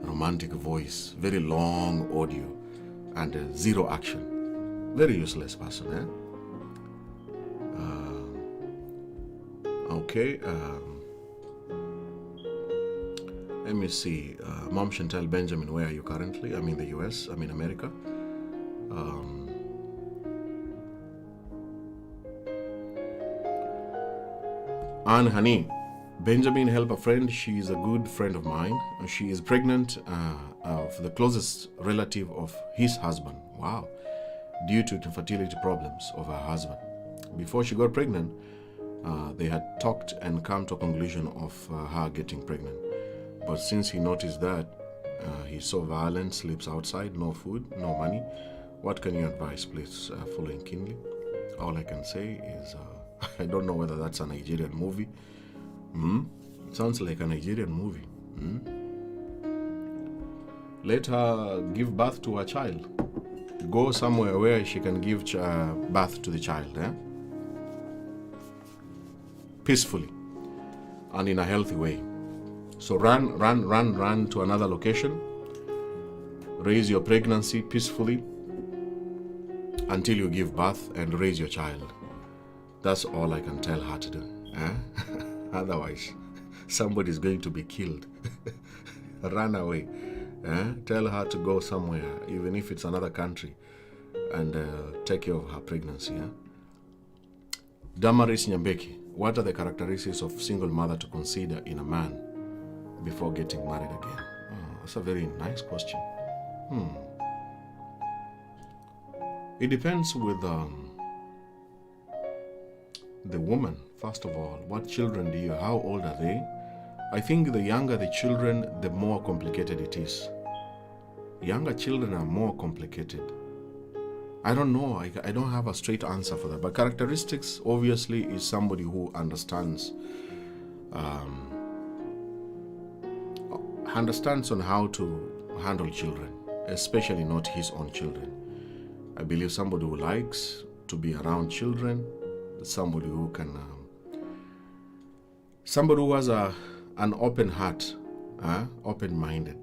Romantic voice, very long audio, and zero action. Very useless person. Okay. Let me see. Mom Chantal Benjamin, where are you currently? I'm in the US. I'm in America. Anne Honey, Benjamin, help a friend. She is a good friend of mine. She is pregnant of the closest relative of his husband. Wow. Due to infertility problems of her husband. Before she got pregnant, they had talked and come to a conclusion of her getting pregnant. But since he noticed that he's so violent, sleeps outside, no food, no money, what can you advise, please, following keenly? All I can say is, I don't know whether that's a Nigerian movie. It sounds like a Nigerian movie. Let her give birth to a child. Go somewhere where she can give birth to the child. Peacefully and in a healthy way. So run to another location. Raise your pregnancy peacefully until you give birth and raise your child. That's all I can tell her to do. Otherwise, somebody's going to be killed. Run away. Tell her to go somewhere, even if it's another country, and take care of her pregnancy. Damaris Nyambeki, what are the characteristics of single mother to consider in a man before getting married again? That's a very nice question. It depends with the woman, first of all. What children do you have? How old are they? I think the younger the children, the more complicated it is. Younger children are more complicated. I don't know. I don't have a straight answer for that. But characteristics, obviously, is somebody who understands on how to handle children, especially not his own children. I believe somebody who likes to be around children, somebody who can, somebody who has an open heart, open-minded,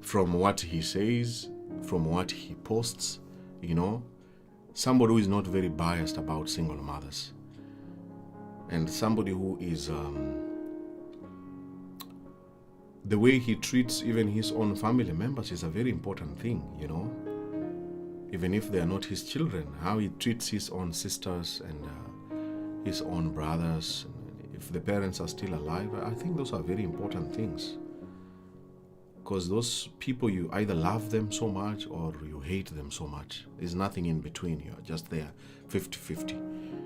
from what he says, from what he posts, somebody who is not very biased about single mothers, and somebody who is, the way he treats even his own family members is a very important thing, even if they are not his children, how he treats his own sisters and his own brothers, if the parents are still alive. I think those are very important things, because those people, you either love them so much or you hate them so much. There's nothing in between. You're just there 50-50.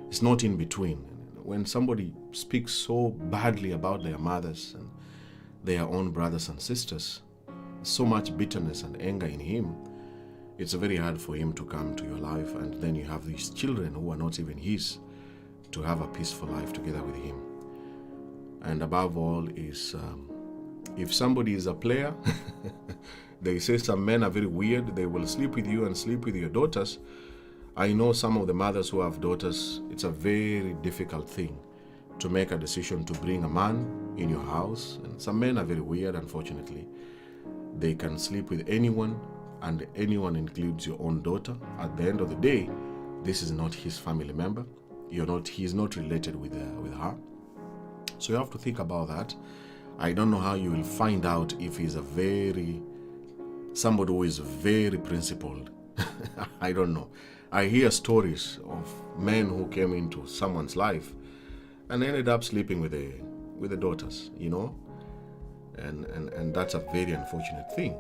It's not in between. When somebody speaks so badly about their mothers and their own brothers and sisters, so much bitterness and anger in him, it's very hard for him to come to your life, and then you have these children who are not even his, to have a peaceful life together with him. And above all is, if somebody is a player, they say some men are very weird, they will sleep with you and sleep with your daughters. I know some of the mothers who have daughters, it's a very difficult thing to make a decision to bring a man in your house. And some men are very weird, unfortunately. They can sleep with anyone, and anyone includes your own daughter. At the end of the day, this is not his family member. He's not related with her. So you have to think about that. I don't know how you will find out if he's somebody who is very principled. I don't know. I hear stories of men who came into someone's life and ended up sleeping with the daughters, and that's a very unfortunate thing.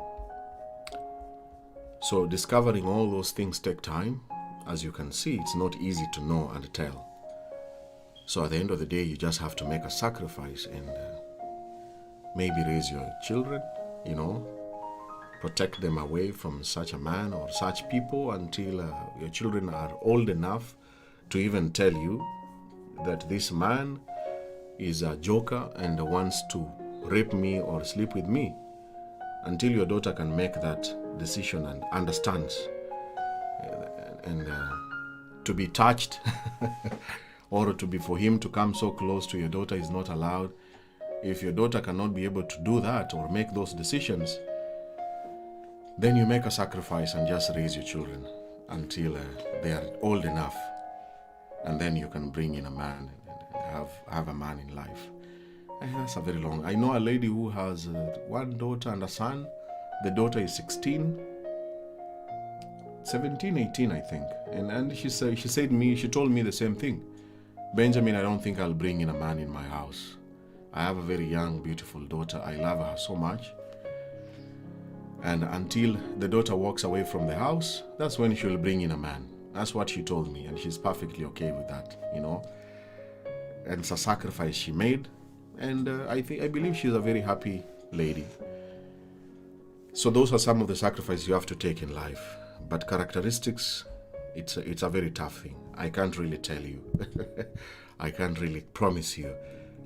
So discovering all those things take time. As you can see, it's not easy to know and tell. So at the end of the day, you just have to make a sacrifice and maybe raise your children, protect them away from such a man or such people until your children are old enough to even tell you that this man is a joker and wants to rape me or sleep with me, until your daughter can make that decision and understands and to be touched or for him to come so close to your daughter is not allowed. If your daughter cannot be able to do that or make those decisions, then you make a sacrifice and just raise your children until they are old enough, and then you can bring in a man and have a man in life. And that's a very long. I know a lady who has one daughter and a son. The daughter is 17, 18, I think. And she told me the same thing. Benjamin, I don't think I'll bring in a man in my house. I have a very young, beautiful daughter. I love her so much. And until the daughter walks away from the house, that's when she'll bring in a man. That's what she told me, and she's perfectly okay with that, And it's a sacrifice she made, and I believe she's a very happy lady. So those are some of the sacrifices you have to take in life. But characteristics, it's a very tough thing. I can't really tell you. I can't really promise you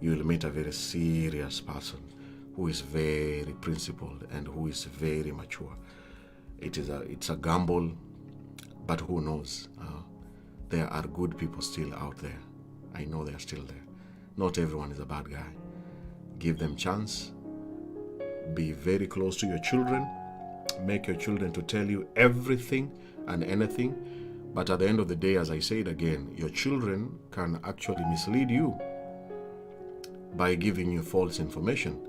will meet a very serious person who is very principled and who is very mature. It's a gamble, but who knows? There are good people still out there. I know they're still there. Not everyone is a bad guy. Give them chance. Be very close to your children. Make your children to tell you everything and anything. But at the end of the day, as I said again, your children can actually mislead you by giving you false information.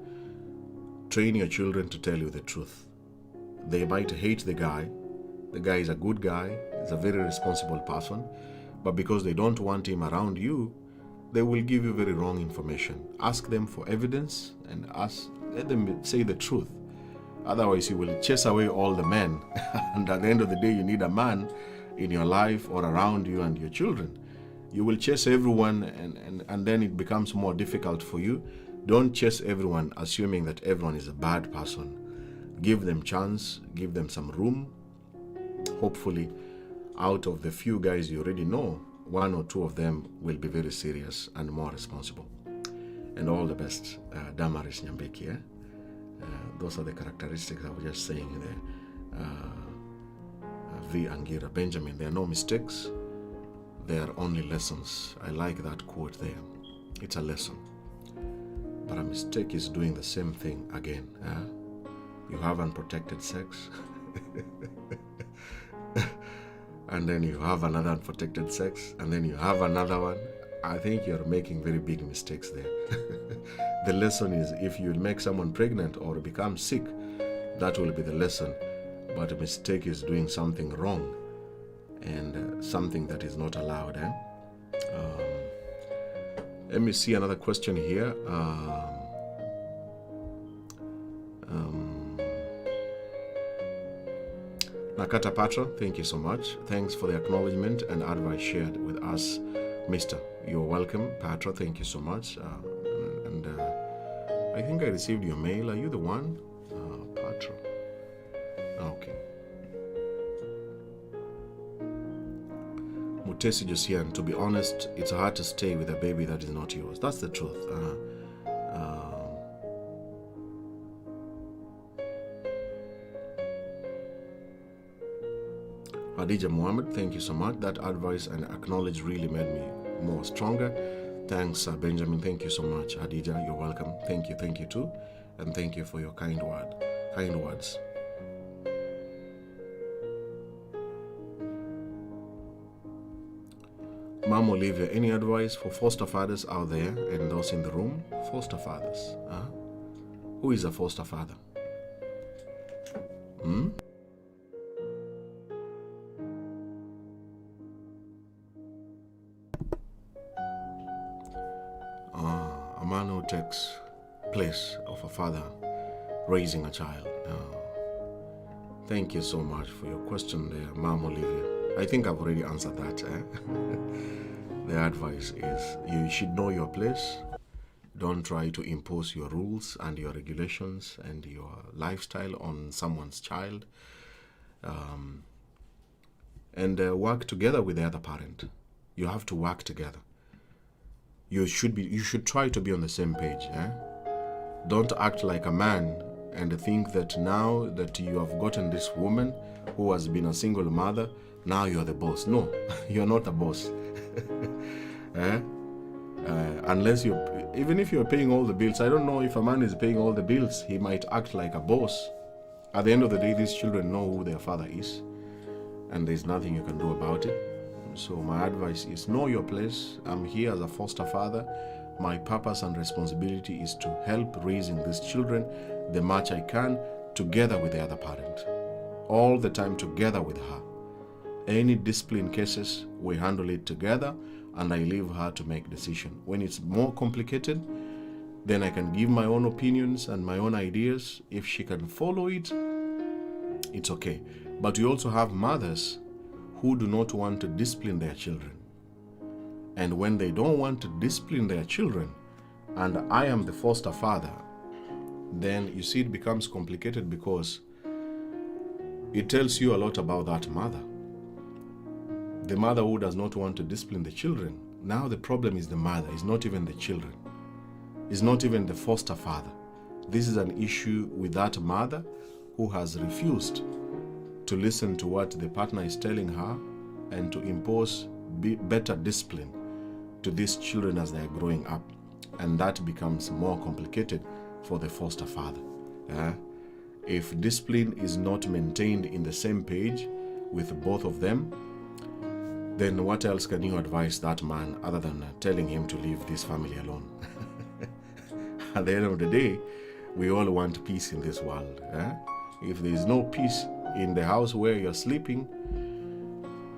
Train your children to tell you the truth. They might hate the guy. The guy is a good guy. He's a very responsible person. But because they don't want him around you, they will give you very wrong information. Ask them for evidence and let them say the truth. Otherwise, you will chase away all the men. And at the end of the day, you need a man in your life or around you and your children. You will chase everyone, and then it becomes more difficult for you. Don't chase everyone assuming that everyone is a bad person. Give them chance, give them some room. Hopefully, out of the few guys you already know, one or two of them will be very serious and more responsible. And all the best, Damaris Nyambeki. Those are the characteristics I was just saying there. V. Angira, Benjamin, there are no mistakes. There are only lessons. I like that quote there. It's a lesson. But a mistake is doing the same thing again. You have unprotected sex. And then you have another unprotected sex. And then you have another one. I think you're making very big mistakes there. The lesson is, if you make someone pregnant or become sick, that will be the lesson. But a mistake is doing something wrong and something that is not allowed. Let me see another question here. Nakata Patra, thank you so much. Thanks for the acknowledgement and advice shared with us, Mr. You're welcome, Patra. Thank you so much. I think I received your mail. Are you the one? Patra. Okay. Mutesi Josian, to be honest, it's hard to stay with a baby that is not yours. That's the truth. Khadija Muhammad, thank you so much. That advice and acknowledge really made me more stronger. Thanks, Benjamin. Thank you so much. Khadija, you're welcome. Thank you too. And thank you for your kind words. Mom Olivia, any advice for foster fathers out there and those in the room? Foster fathers. Who is a foster father? A man who takes place of a father raising a child. Thank you so much for your question there, Mom Olivia. I think I've already answered that. The advice is you should know your place. Don't try to impose your rules and your regulations and your lifestyle on someone's child. And work together with the other parent. You have to work together. You should try to be on the same page. Don't act like a man and think that now that you have gotten this woman who has been a single mother, now you're the boss. No, you're not the boss. Eh? Unless even if you're paying all the bills, I don't know if a man is paying all the bills, he might act like a boss. At the end of the day, these children know who their father is, and there's nothing you can do about it. So my advice is know your place. I'm here as a foster father. My purpose and responsibility is to help raising these children the much I can, together with the other parent. All the time together with her. Any discipline cases, we handle it together, and I leave her to make decision. When it's more complicated, then I can give my own opinions and my own ideas. If she can follow it, it's okay. But we also have mothers who do not want to discipline their children. And when they don't want to discipline their children, and I am the foster father, then you see it becomes complicated, because it tells you a lot about that mother. The mother who does not want to discipline the children. Now the problem is the mother, it's not even the children. It's not even the foster father. This is an issue with that mother who has refused to listen to what the partner is telling her and to impose better discipline to these children as they are growing up. And that becomes more complicated for the foster father. If discipline is not maintained in the same page with both of them, then what else can you advise that man other than telling him to leave this family alone? At the end of the day, we all want peace in this world. If there is no peace in the house where you're sleeping,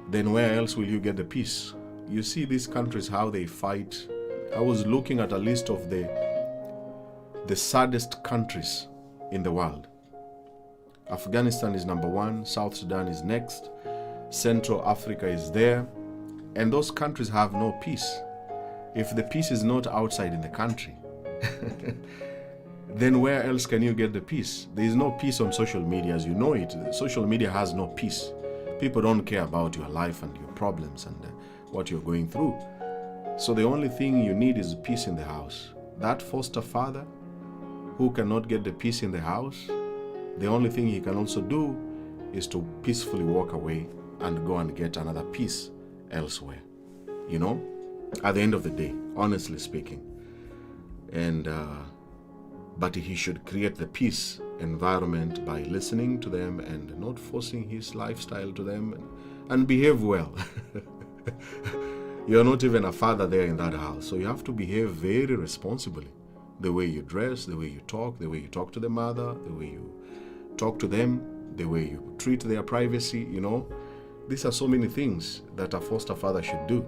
then where else will you get the peace? You see these countries, how they fight. I was looking at a list of the saddest countries in the world. Afghanistan is number 1, South Sudan is next, Central Africa is there, and those countries have no peace. If the peace is not outside in the country, then where else can you get the peace? There is no peace on social media, as you know it. Social media has no peace. People don't care about your life and your problems and what you're going through. So the only thing you need is peace in the house. That foster father who cannot get the peace in the house, the only thing he can also do is to peacefully walk away and go and get another peace elsewhere. You know, at the end of the day, honestly speaking. And but he should create the peace environment by listening to them and not forcing his lifestyle to them, and behave well. You're not even a father there in that house, so you have to behave very responsibly. The way you dress, the way you talk to the mother, the way you talk to them, the way you treat their privacy, you know. These are so many things that a foster father should do.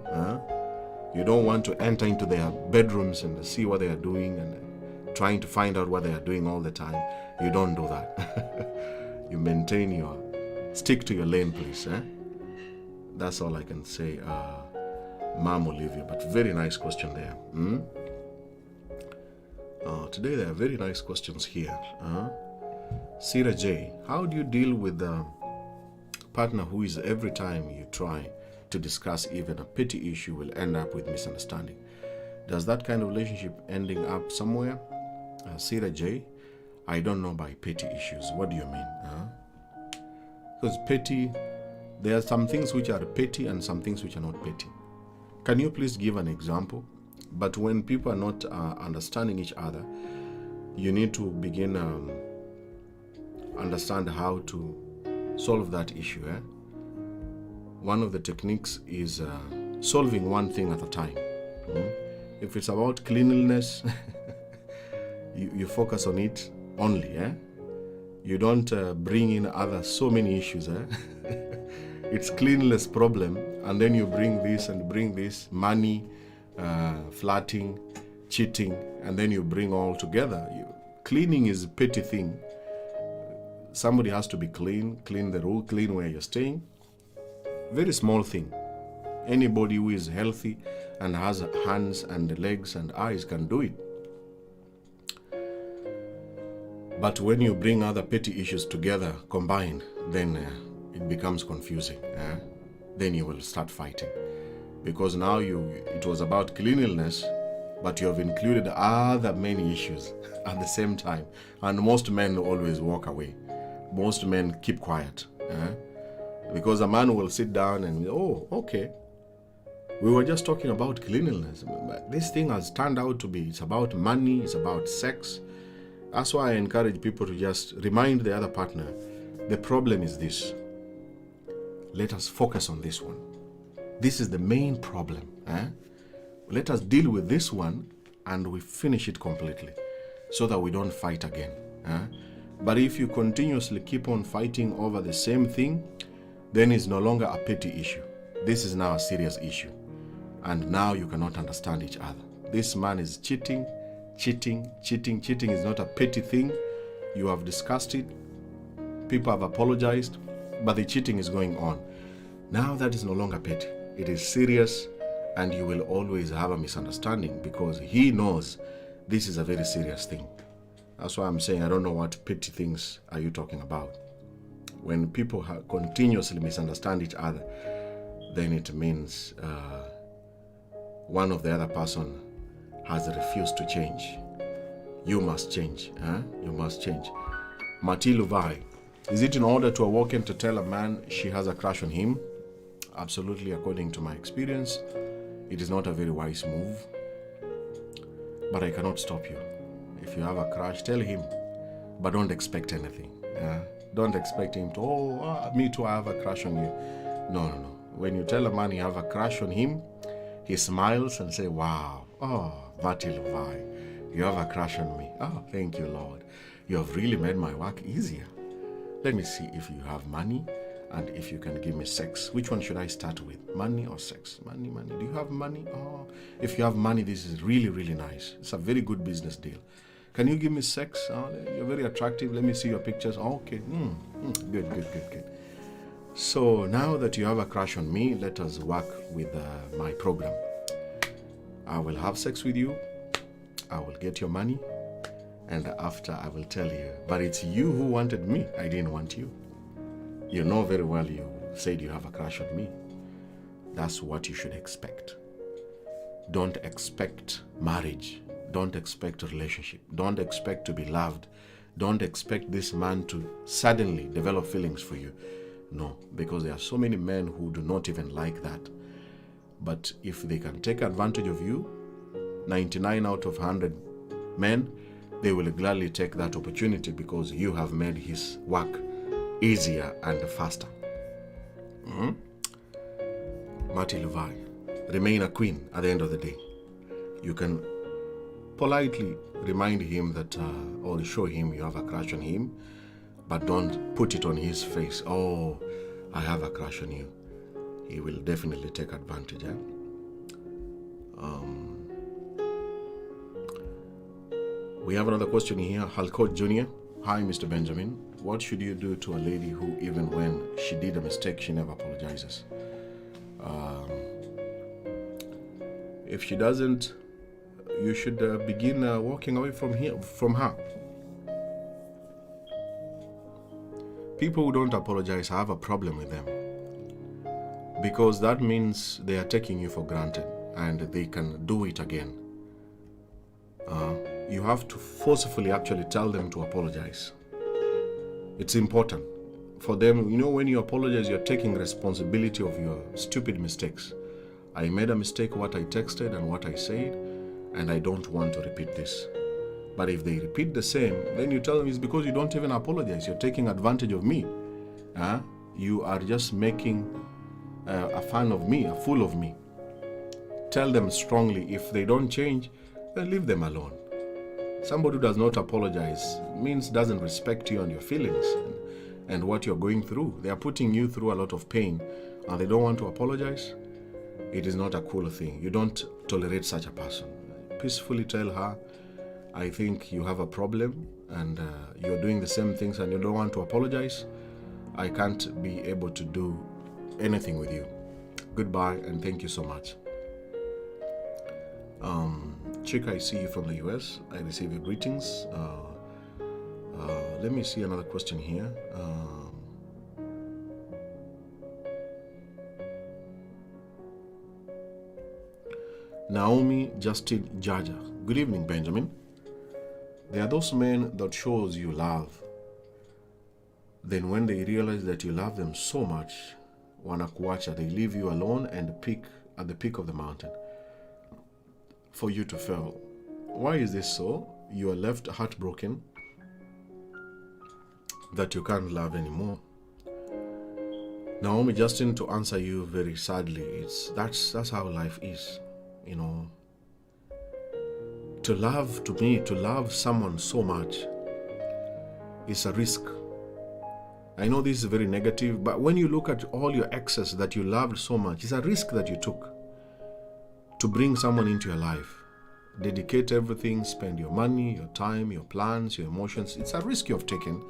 You don't want to enter into their bedrooms and see what they are doing and trying to find out what they are doing all the time. You don't do that. You stick to your lane, please. That's all I can say, Ma'am Olivia. But very nice question there. Today there are very nice questions here. Sarah J, how do you deal with the partner who is, every time you try to discuss even a petty issue, will end up with misunderstanding? Does that kind of relationship ending up somewhere? Sarah J, I don't know by petty issues. What do you mean? Because petty, there are some things which are petty and some things which are not petty. Can you please give an example? But when people are not understanding each other, you need to begin understand how to solve that issue. One of the techniques is solving one thing at a time. If it's about cleanliness, you focus on it only. You don't bring in so many issues. It's cleanliness problem, and then you bring this, money, flirting, cheating, and then you bring all together. Cleaning is a petty thing. Somebody has to be clean the room, clean where you're staying. Very small thing. Anybody who is healthy and has hands and legs and eyes can do it. But when you bring other petty issues together, combined, then it becomes confusing. Then you will start fighting. Because now it was about cleanliness, but you have included other many issues at the same time. And most men always walk away. Most men keep quiet. Because a man will sit down and, oh, okay. We were just talking about cleanliness. But this thing has turned out to be, it's about money, it's about sex. That's why I encourage people to just remind the other partner, the problem is this. Let us focus on this one. This is the main problem. Let us deal with this one and we finish it completely so that we don't fight again. But if you continuously keep on fighting over the same thing, then it's no longer a petty issue. This is now a serious issue. And now you cannot understand each other. This man is cheating. Cheating is not a petty thing. You have discussed it. People have apologized, but the cheating is going on. Now that is no longer petty. It is serious, and you will always have a misunderstanding because he knows this is a very serious thing. That's why I'm saying I don't know what petty things are you talking about. When people continuously misunderstand each other, then it means one of the other person has refused to change. You must change. You must change. Mati Luvai. Is it in order to awaken to tell a man she has a crush on him? Absolutely, according to my experience, it is not a very wise move. But I cannot stop you. If you have a crush, tell him. But don't expect anything. Don't expect him to, me too, I have a crush on you. No. When you tell a man you have a crush on him, he smiles and say, wow, Mati Luvai, you have a crush on me. Oh, thank you, Lord. You have really made my work easier. Let me see if you have money and if you can give me sex. Which one should I start with? Money or sex? Money. Do you have money? Oh, if you have money, this is really, really nice. It's a very good business deal. Can you give me sex? Oh, you're very attractive. Let me see your pictures. Oh, okay. Good. So now that you have a crush on me, let us work with my program. I will have sex with you. I will get your money. And after I will tell you, but it's you who wanted me. I didn't want you. You know very well you said you have a crush on me. That's what you should expect. Don't expect marriage. Don't expect a relationship. Don't expect to be loved. Don't expect this man to suddenly develop feelings for you. No, because there are so many men who do not even like that. But if they can take advantage of you, 99 out of 100 men, they will gladly take that opportunity because you have made his work easier and faster. Mati Luvai, remain a queen at the end of the day. You can politely remind him that, or show him you have a crush on him, but don't put it on his face. Oh, I have a crush on you. He will definitely take advantage. We have another question here. Halcott Jr. Hi, Mr. Benjamin. What should you do to a lady who, even when she did a mistake, she never apologizes? If she doesn't, you should begin walking away from her. People who don't apologize, I have a problem with them. Because that means they are taking you for granted and they can do it again. You have to forcefully actually tell them to apologize. It's important for them. You know, when you apologize, you're taking responsibility of your stupid mistakes. I made a mistake, what I texted and what I said, and I don't want to repeat this. But if they repeat the same, then you tell them it's because you don't even apologize. You're taking advantage of me. You are just making a fan of me, a fool of me. Tell them strongly. If they don't change, then leave them alone. Somebody who does not apologize means doesn't respect you and your feelings and what you're going through. They are putting you through a lot of pain and they don't want to apologize. It is not a cool thing. You don't tolerate such a person. Peacefully tell her, I think you have a problem and you're doing the same things and you don't want to apologize. I can't be able to do anything with you. Goodbye and thank you so much. Chick, I see you from the US. I receive your greetings. Let me see another question here. Naomi Justin Jaja. Good evening, Benjamin. There are those men that shows you love. Then when they realize that you love them so much, wanakuacha, they leave you alone and pick at the peak of the mountain for you to fail. Why is this so? You are left heartbroken that you can't love anymore. Naomi, Justin, to answer you very sadly, that's how life is. You know, to love someone so much is a risk. I know this is very negative, but when you look at all your exes that you loved so much, it's a risk that you took to bring someone into your life. Dedicate everything, spend your money, your time, your plans, your emotions. It's a risk you have taken.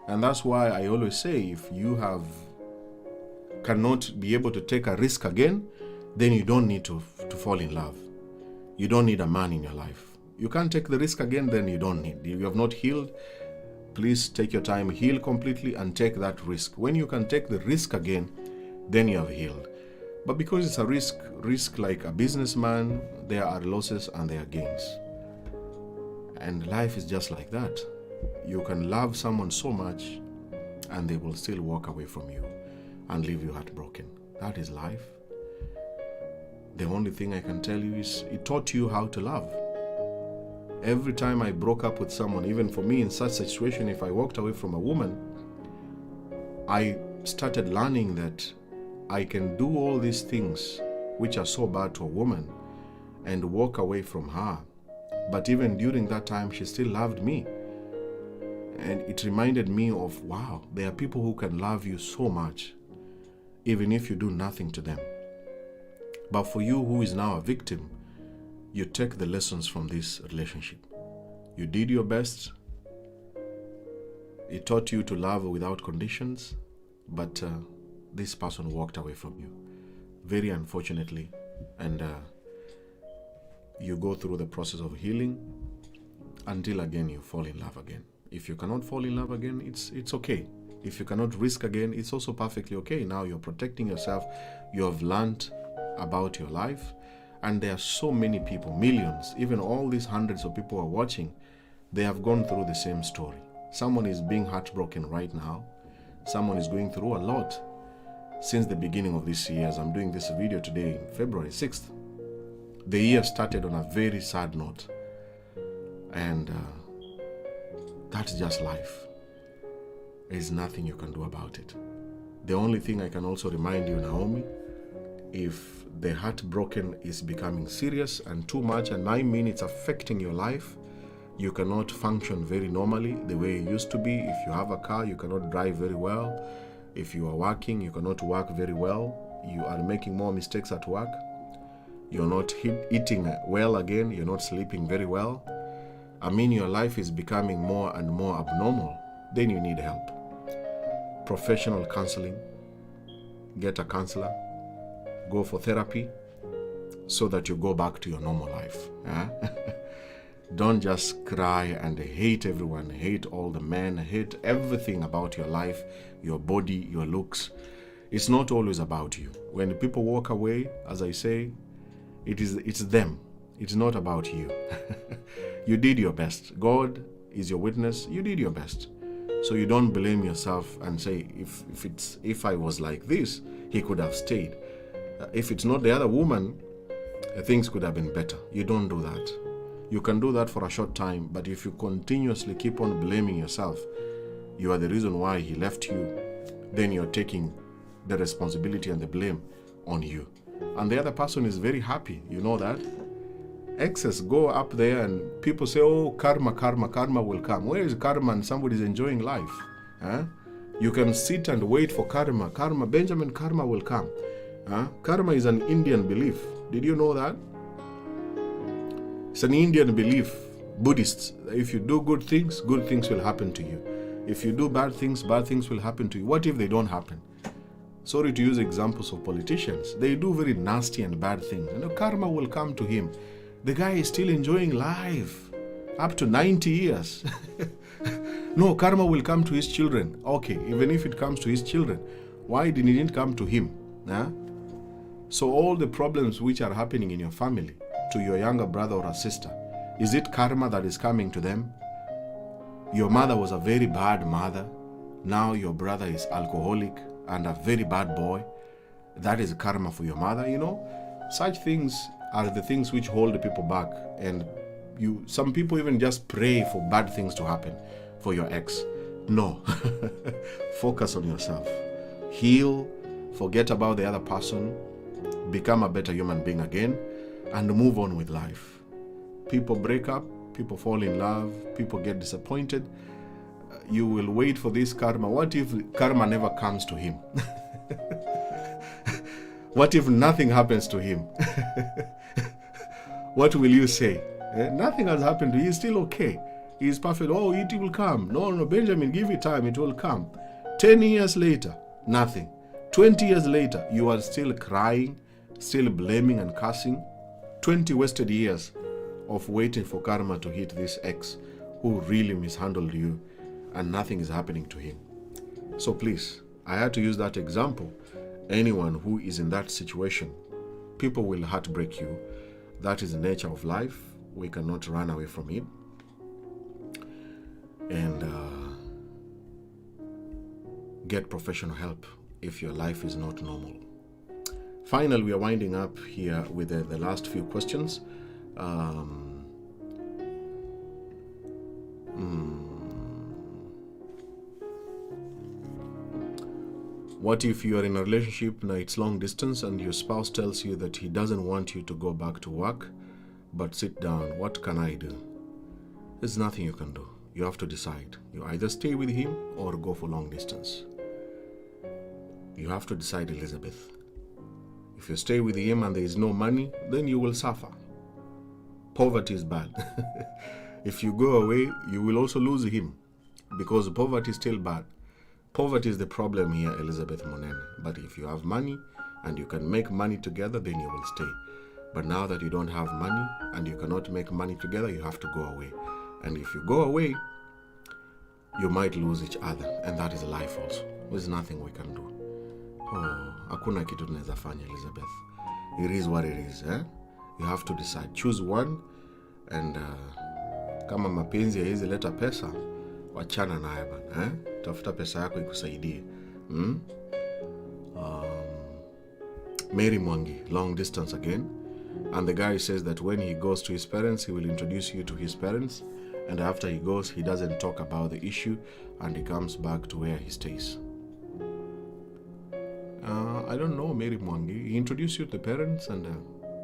And that's why I always say, if you cannot be able to take a risk again, then you don't need to fall in love. You don't need a man in your life. You can't take the risk again, then you don't need. You have not healed. Please take your time, heal completely, and take that risk. When you can take the risk again, then you have healed. But because it's a risk like a businessman, there are losses and there are gains. And life is just like that. You can love someone so much and they will still walk away from you and leave you heartbroken. That is life. The only thing I can tell you is it taught you how to love. Every time I broke up with someone, even for me in such a situation, if I walked away from a woman, I started learning that I can do all these things which are so bad to a woman and walk away from her. But even during that time, she still loved me. And it reminded me of, wow, there are people who can love you so much, even if you do nothing to them. But for you who is now a victim, you take the lessons from this relationship. You did your best. It taught you to love without conditions, but this person walked away from you, very unfortunately. And you go through the process of healing until again you fall in love again. If you cannot fall in love again, it's okay. If you cannot risk again, it's also perfectly okay. Now you're protecting yourself. You have learned about your life. And there are so many people, millions, even all these hundreds of people who are watching, they have gone through the same story. Someone is being heartbroken right now. Someone is going through a lot. Since the beginning of this year, as I'm doing this video today, February 6th, the year started on a very sad note. And that's just life. There's nothing you can do about it. The only thing I can also remind you, Naomi, if the heartbroken is becoming serious and too much, and I mean it's affecting your life, you cannot function very normally the way you used to be. If you have a car, you cannot drive very well. If you are working, you cannot work very well. You are making more mistakes at work. You're not eating well again. You're not sleeping very well. I mean, your life is becoming more and more abnormal. Then you need help. Professional counseling. Get a counselor. Go for therapy so that you go back to your normal life. Don't just cry and hate everyone, hate all the men, hate everything about your life, your body, your looks. It's not always about you. When people walk away, as I say, it's them. It's not about you. You did your best. God is your witness. You did your best. So you don't blame yourself and say, if I was like this, he could have stayed. If it's not the other woman, things could have been better. You don't do that. You can do that for a short time, but if you continuously keep on blaming yourself, you are the reason why he left you, then you're taking the responsibility and the blame on you. And the other person is very happy, you know that? Exes go up there and people say, oh, karma will come. Where is karma and somebody's enjoying life? You can sit and wait for karma. Benjamin, karma will come. Karma is an Indian belief. Did you know that? It's an Indian belief. Buddhists, if you do good things will happen to you. If you do bad things will happen to you. What if they don't happen? Sorry to use examples of politicians. They do very nasty and bad things. Karma will come to him. The guy is still enjoying life up to 90 years. No, karma will come to his children. Okay, even if it comes to his children, why didn't it come to him? So all the problems which are happening in your family, to your younger brother or a sister, is it karma that is coming to them? Your mother was a very bad mother. Now your brother is alcoholic and a very bad boy. That is karma for your mother, Such things are the things which hold people back, and some people even just pray for bad things to happen for your ex. No. Focus on yourself. Heal, forget about the other person, become a better human being again, and move on with life. People break up, people fall in love, people get disappointed. You will wait for this karma. What if karma never comes to him? What if nothing happens to him? What will you say? Nothing has happened to him. He's still okay. He's perfect. Oh, it will come. No, Benjamin, give it time. It will come. 10 years later, nothing. 20 years later, you are still crying, still blaming and cursing. 20 wasted years of waiting for karma to hit this ex who really mishandled you, and nothing is happening to him. So please, I had to use that example. Anyone who is in that situation, people will heartbreak you. That is the nature of life. We cannot run away from it. And get professional help if your life is not normal. Finally, we are winding up here with the last few questions. What if you are in a relationship and it's long distance and your spouse tells you that he doesn't want you to go back to work, but sit down? What can I do? There's nothing you can do. You have to decide. You either stay with him or go for long distance. You have to decide, Elizabeth. If you stay with him and there is no money, then you will suffer. Poverty is bad. If you go away, you will also lose him, because poverty is still bad. Poverty is the problem here, Elizabeth Monene. But if you have money and you can make money together, then you will stay. But now that you don't have money and you cannot make money together, you have to go away. And if you go away, you might lose each other. And that is life also. There's nothing we can do. Oh, hakuna kitu tunaweza fanya, Elizabeth. It is what it is. You have to decide. Choose one. And kama mapenzi haiwezi leta pesa, wachana naye bana. Tafuta pesa yako ikusaidie. Mary Mwangi, long distance again. And the guy says that when he goes to his parents, he will introduce you to his parents. And after he goes, he doesn't talk about the issue, and he comes back to where he stays. I don't know, Mary Mwangi. He introduced you to the parents, and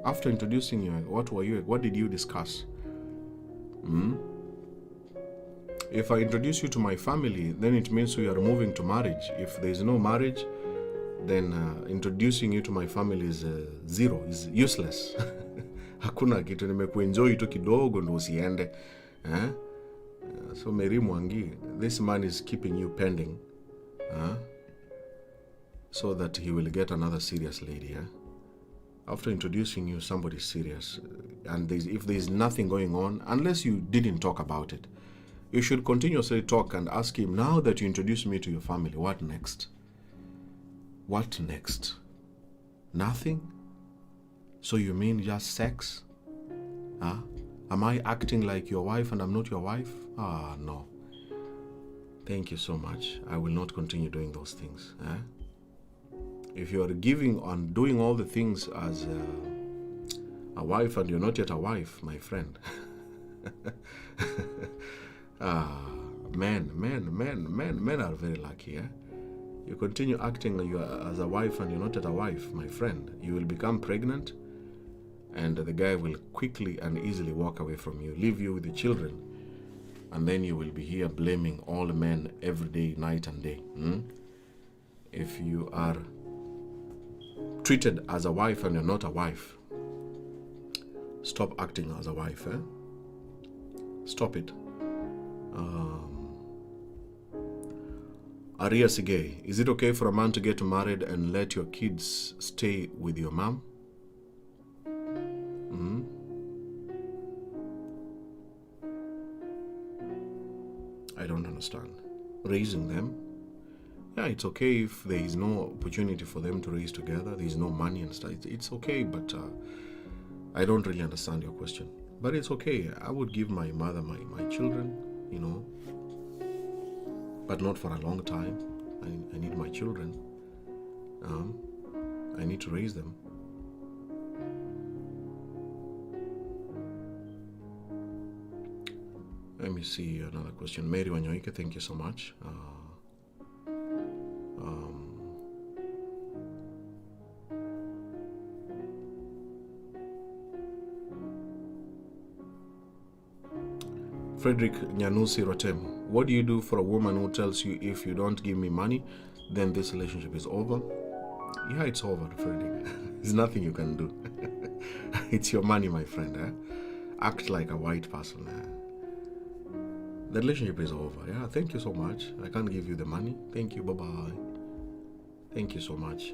after introducing you, what did you discuss? If I introduce you to my family, then it means we are moving to marriage. If there is no marriage, then introducing you to my family is zero, is useless. Hakuna kitu, nimekuenjoy tu kidogo ndo usiende. So Mary Mwangi, this man is keeping you pending, so that he will get another serious lady. After introducing you, somebody serious, and if there is nothing going on, unless you didn't talk about it, you should continuously talk and ask him, now that you introduced me to your family, what next? What next? Nothing? So you mean just sex? Am I acting like your wife and I'm not your wife? No. Thank you so much. I will not continue doing those things. If you are giving and doing all the things as a wife and you're not yet a wife, my friend. Men are very lucky. You continue acting like you are as a wife and you're not yet a wife, my friend. You will become pregnant, and the guy will quickly and easily walk away from you, leave you with the children, and then you will be here blaming all men every day, night and day. If you are treated as a wife and you're not a wife, stop acting as a wife. Stop it. Aria Sige, is it okay for a man to get married and let your kids stay with your mom? I don't understand. Raising them? Yeah, it's okay if there is no opportunity for them to raise together, there is no money and stuff. It's okay, but I don't really understand your question. But it's okay. I would give my mother my children, but not for a long time. I need my children. I need to raise them. Let me see another question. Mary Wanyoike, thank you so much. Frederick Nyanusi Rotemu, what do you do for a woman who tells you if you don't give me money, then this relationship is over? Yeah, it's over, Frederick. There's nothing you can do. It's your money, my friend. Act like a white person. The relationship is over. Yeah, thank you so much. I can't give you the money. Thank you. Bye-bye. Thank you so much.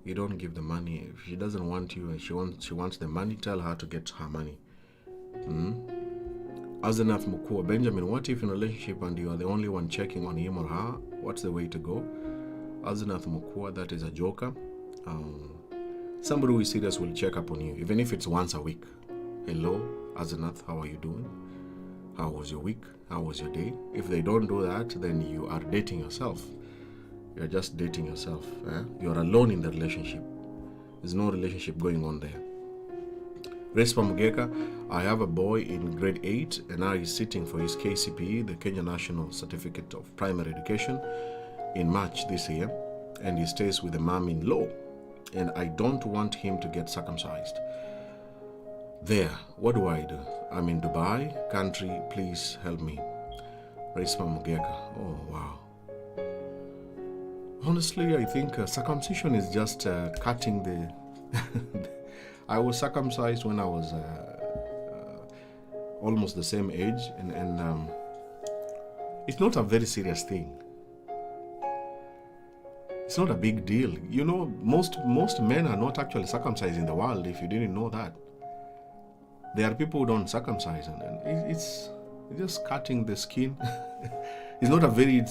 You don't give the money. If she doesn't want you and she wants the money, tell her to get her money. Azanath Mukua, Benjamin, what if in a relationship and you are the only one checking on him or her? What's the way to go? Azanath Mukua, that is a joker. Somebody who is serious will check up on you, even if it's once a week. Hello, Azanath, how are you doing? How was your week? How was your day? If they don't do that, then you are dating yourself. You're just dating yourself. You're alone in the relationship. There's no relationship going on there. Respa Mugeka, I have a boy in grade 8 and now he's sitting for his KCPE, the Kenya National Certificate of Primary Education, in March this year, and he stays with the mom-in-law, and I don't want him to get circumcised. There, what do I do? I'm in Dubai, country, please help me. Respa Mugeka, oh wow. Honestly, I think circumcision is just cutting the... I was circumcised when I was almost the same age, and it's not a very serious thing. It's not a big deal. You know, most men are not actually circumcised in the world, if you didn't know that. There are people who don't circumcise, and it's just cutting the skin. It's not a very...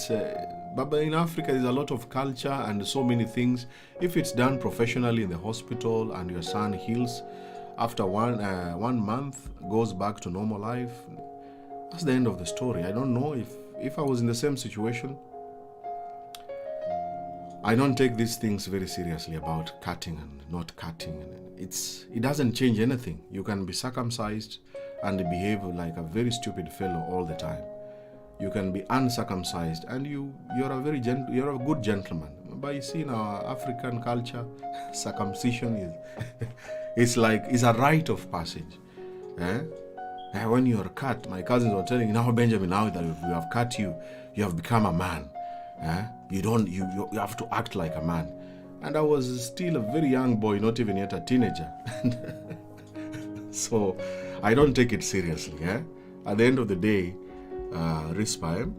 But in Africa, there's a lot of culture and so many things. If it's done professionally in the hospital and your son heals after one month, goes back to normal life, that's the end of the story. I don't know if I was in the same situation. I don't take these things very seriously about cutting and not cutting. It doesn't change anything. You can be circumcised and behave like a very stupid fellow all the time. You can be uncircumcised and you're a good gentleman. But you see, in our African culture, circumcision is a rite of passage. When you're cut, my cousins were telling me, now Benjamin, now that we have cut you, you have become a man. You have to act like a man. And I was still a very young boy, not even yet a teenager. So I don't take it seriously. At the end of the day, Rispa,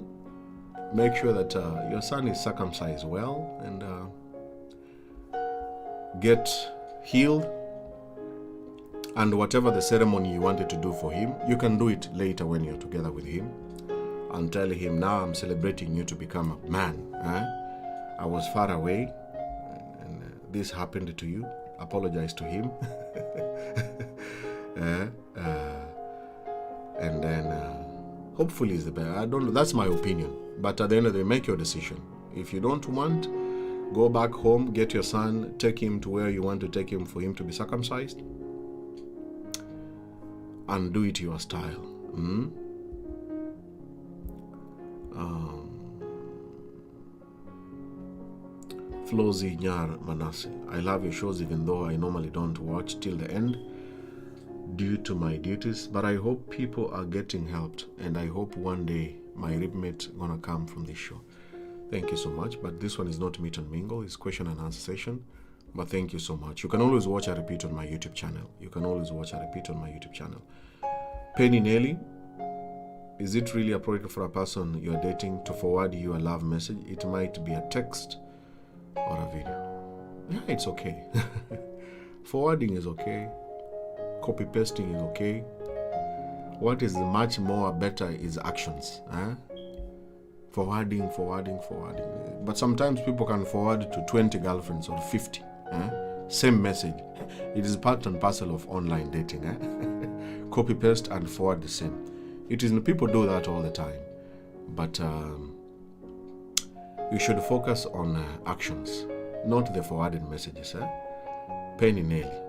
make sure that your son is circumcised well and get healed, and whatever the ceremony you wanted to do for him, you can do it later when you're together with him, and tell him, now I'm celebrating you to become a man. I was far away and this happened to you. Apologize to him. And then hopefully it's the best. I don't know. That's my opinion. But at the end of the day, make your decision. If you don't want, go back home, get your son, take him to where you want to take him for him to be circumcised, and do it your style. Flozy Nyar Manase, I love your shows even though I normally don't watch till the end due to my duties, but I hope people are getting helped, and I hope one day my ribmate gonna come from this show. Thank you so much. But this one is not meet and mingle, it's question and answer session. But thank you so much. You can always watch a repeat on my YouTube channel. Penny Nelly, is it really appropriate for a person you're dating to forward you a love message? It might be a text or a video. Yeah, it's okay. Forwarding is okay. Copy pasting is okay. What is much more better is actions. Forwarding. But sometimes people can forward to 20 girlfriends or 50. Same message. It is part and parcel of online dating. Copy paste and forward the same. People do that all the time. But you should focus on actions, not the forwarded messages. Penny Nelly.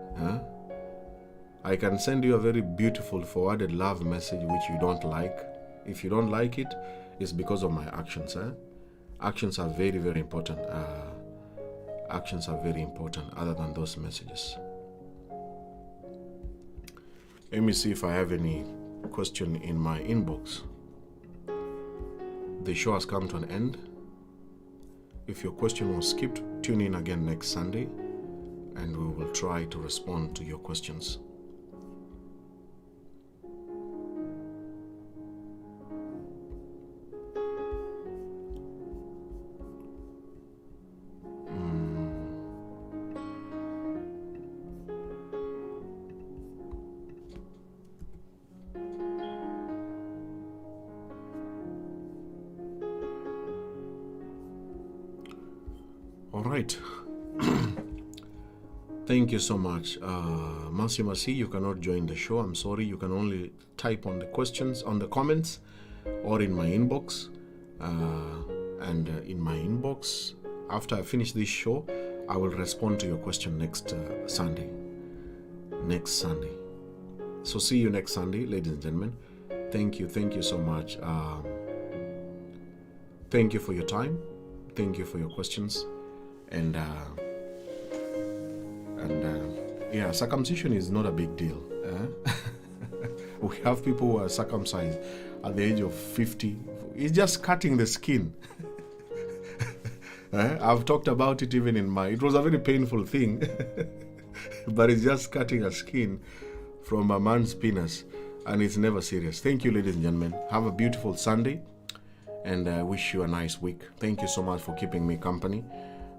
I can send you a very beautiful forwarded love message which you don't like. If you don't like it, it's because of my actions. Actions are very, very important. Actions are very important other than those messages. Let me see if I have any question in my inbox. The show has come to an end. If your question was skipped, tune in again next Sunday and we will try to respond to your questions. All right. Thank you so much. Masi, you cannot join the show. I'm sorry. You can only type on the questions, on the comments, or in my inbox. And in my inbox, after I finish this show, I will respond to your question next Sunday. Next Sunday. So see you next Sunday, ladies and gentlemen. Thank you so much. Thank you for your time. Thank you for your questions. And yeah, circumcision is not a big deal. We have people who are circumcised at the age of 50. It's just cutting the skin. I've talked about it even in it was a very painful thing, but it's just cutting a skin from a man's penis, and it's never serious. Thank you, ladies and gentlemen. Have a beautiful Sunday, and I wish you a nice week. Thank you so much for keeping me company.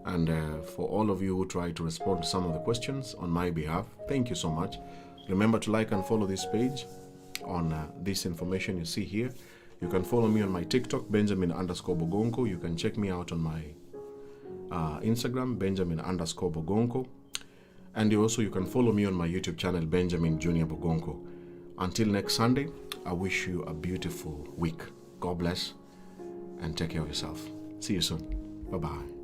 And for all of you who try to respond to some of the questions on my behalf, thank you so much. Remember to like and follow this page on this information you see here. You can follow me on my TikTok, Benjamin_Bogonko. You can check me out on my Instagram, Benjamin_Bogonko. And you can follow me on my YouTube channel, Benjamin Junior Bogonko. Until next Sunday, I wish you a beautiful week. God bless and take care of yourself. See you soon. Bye-bye.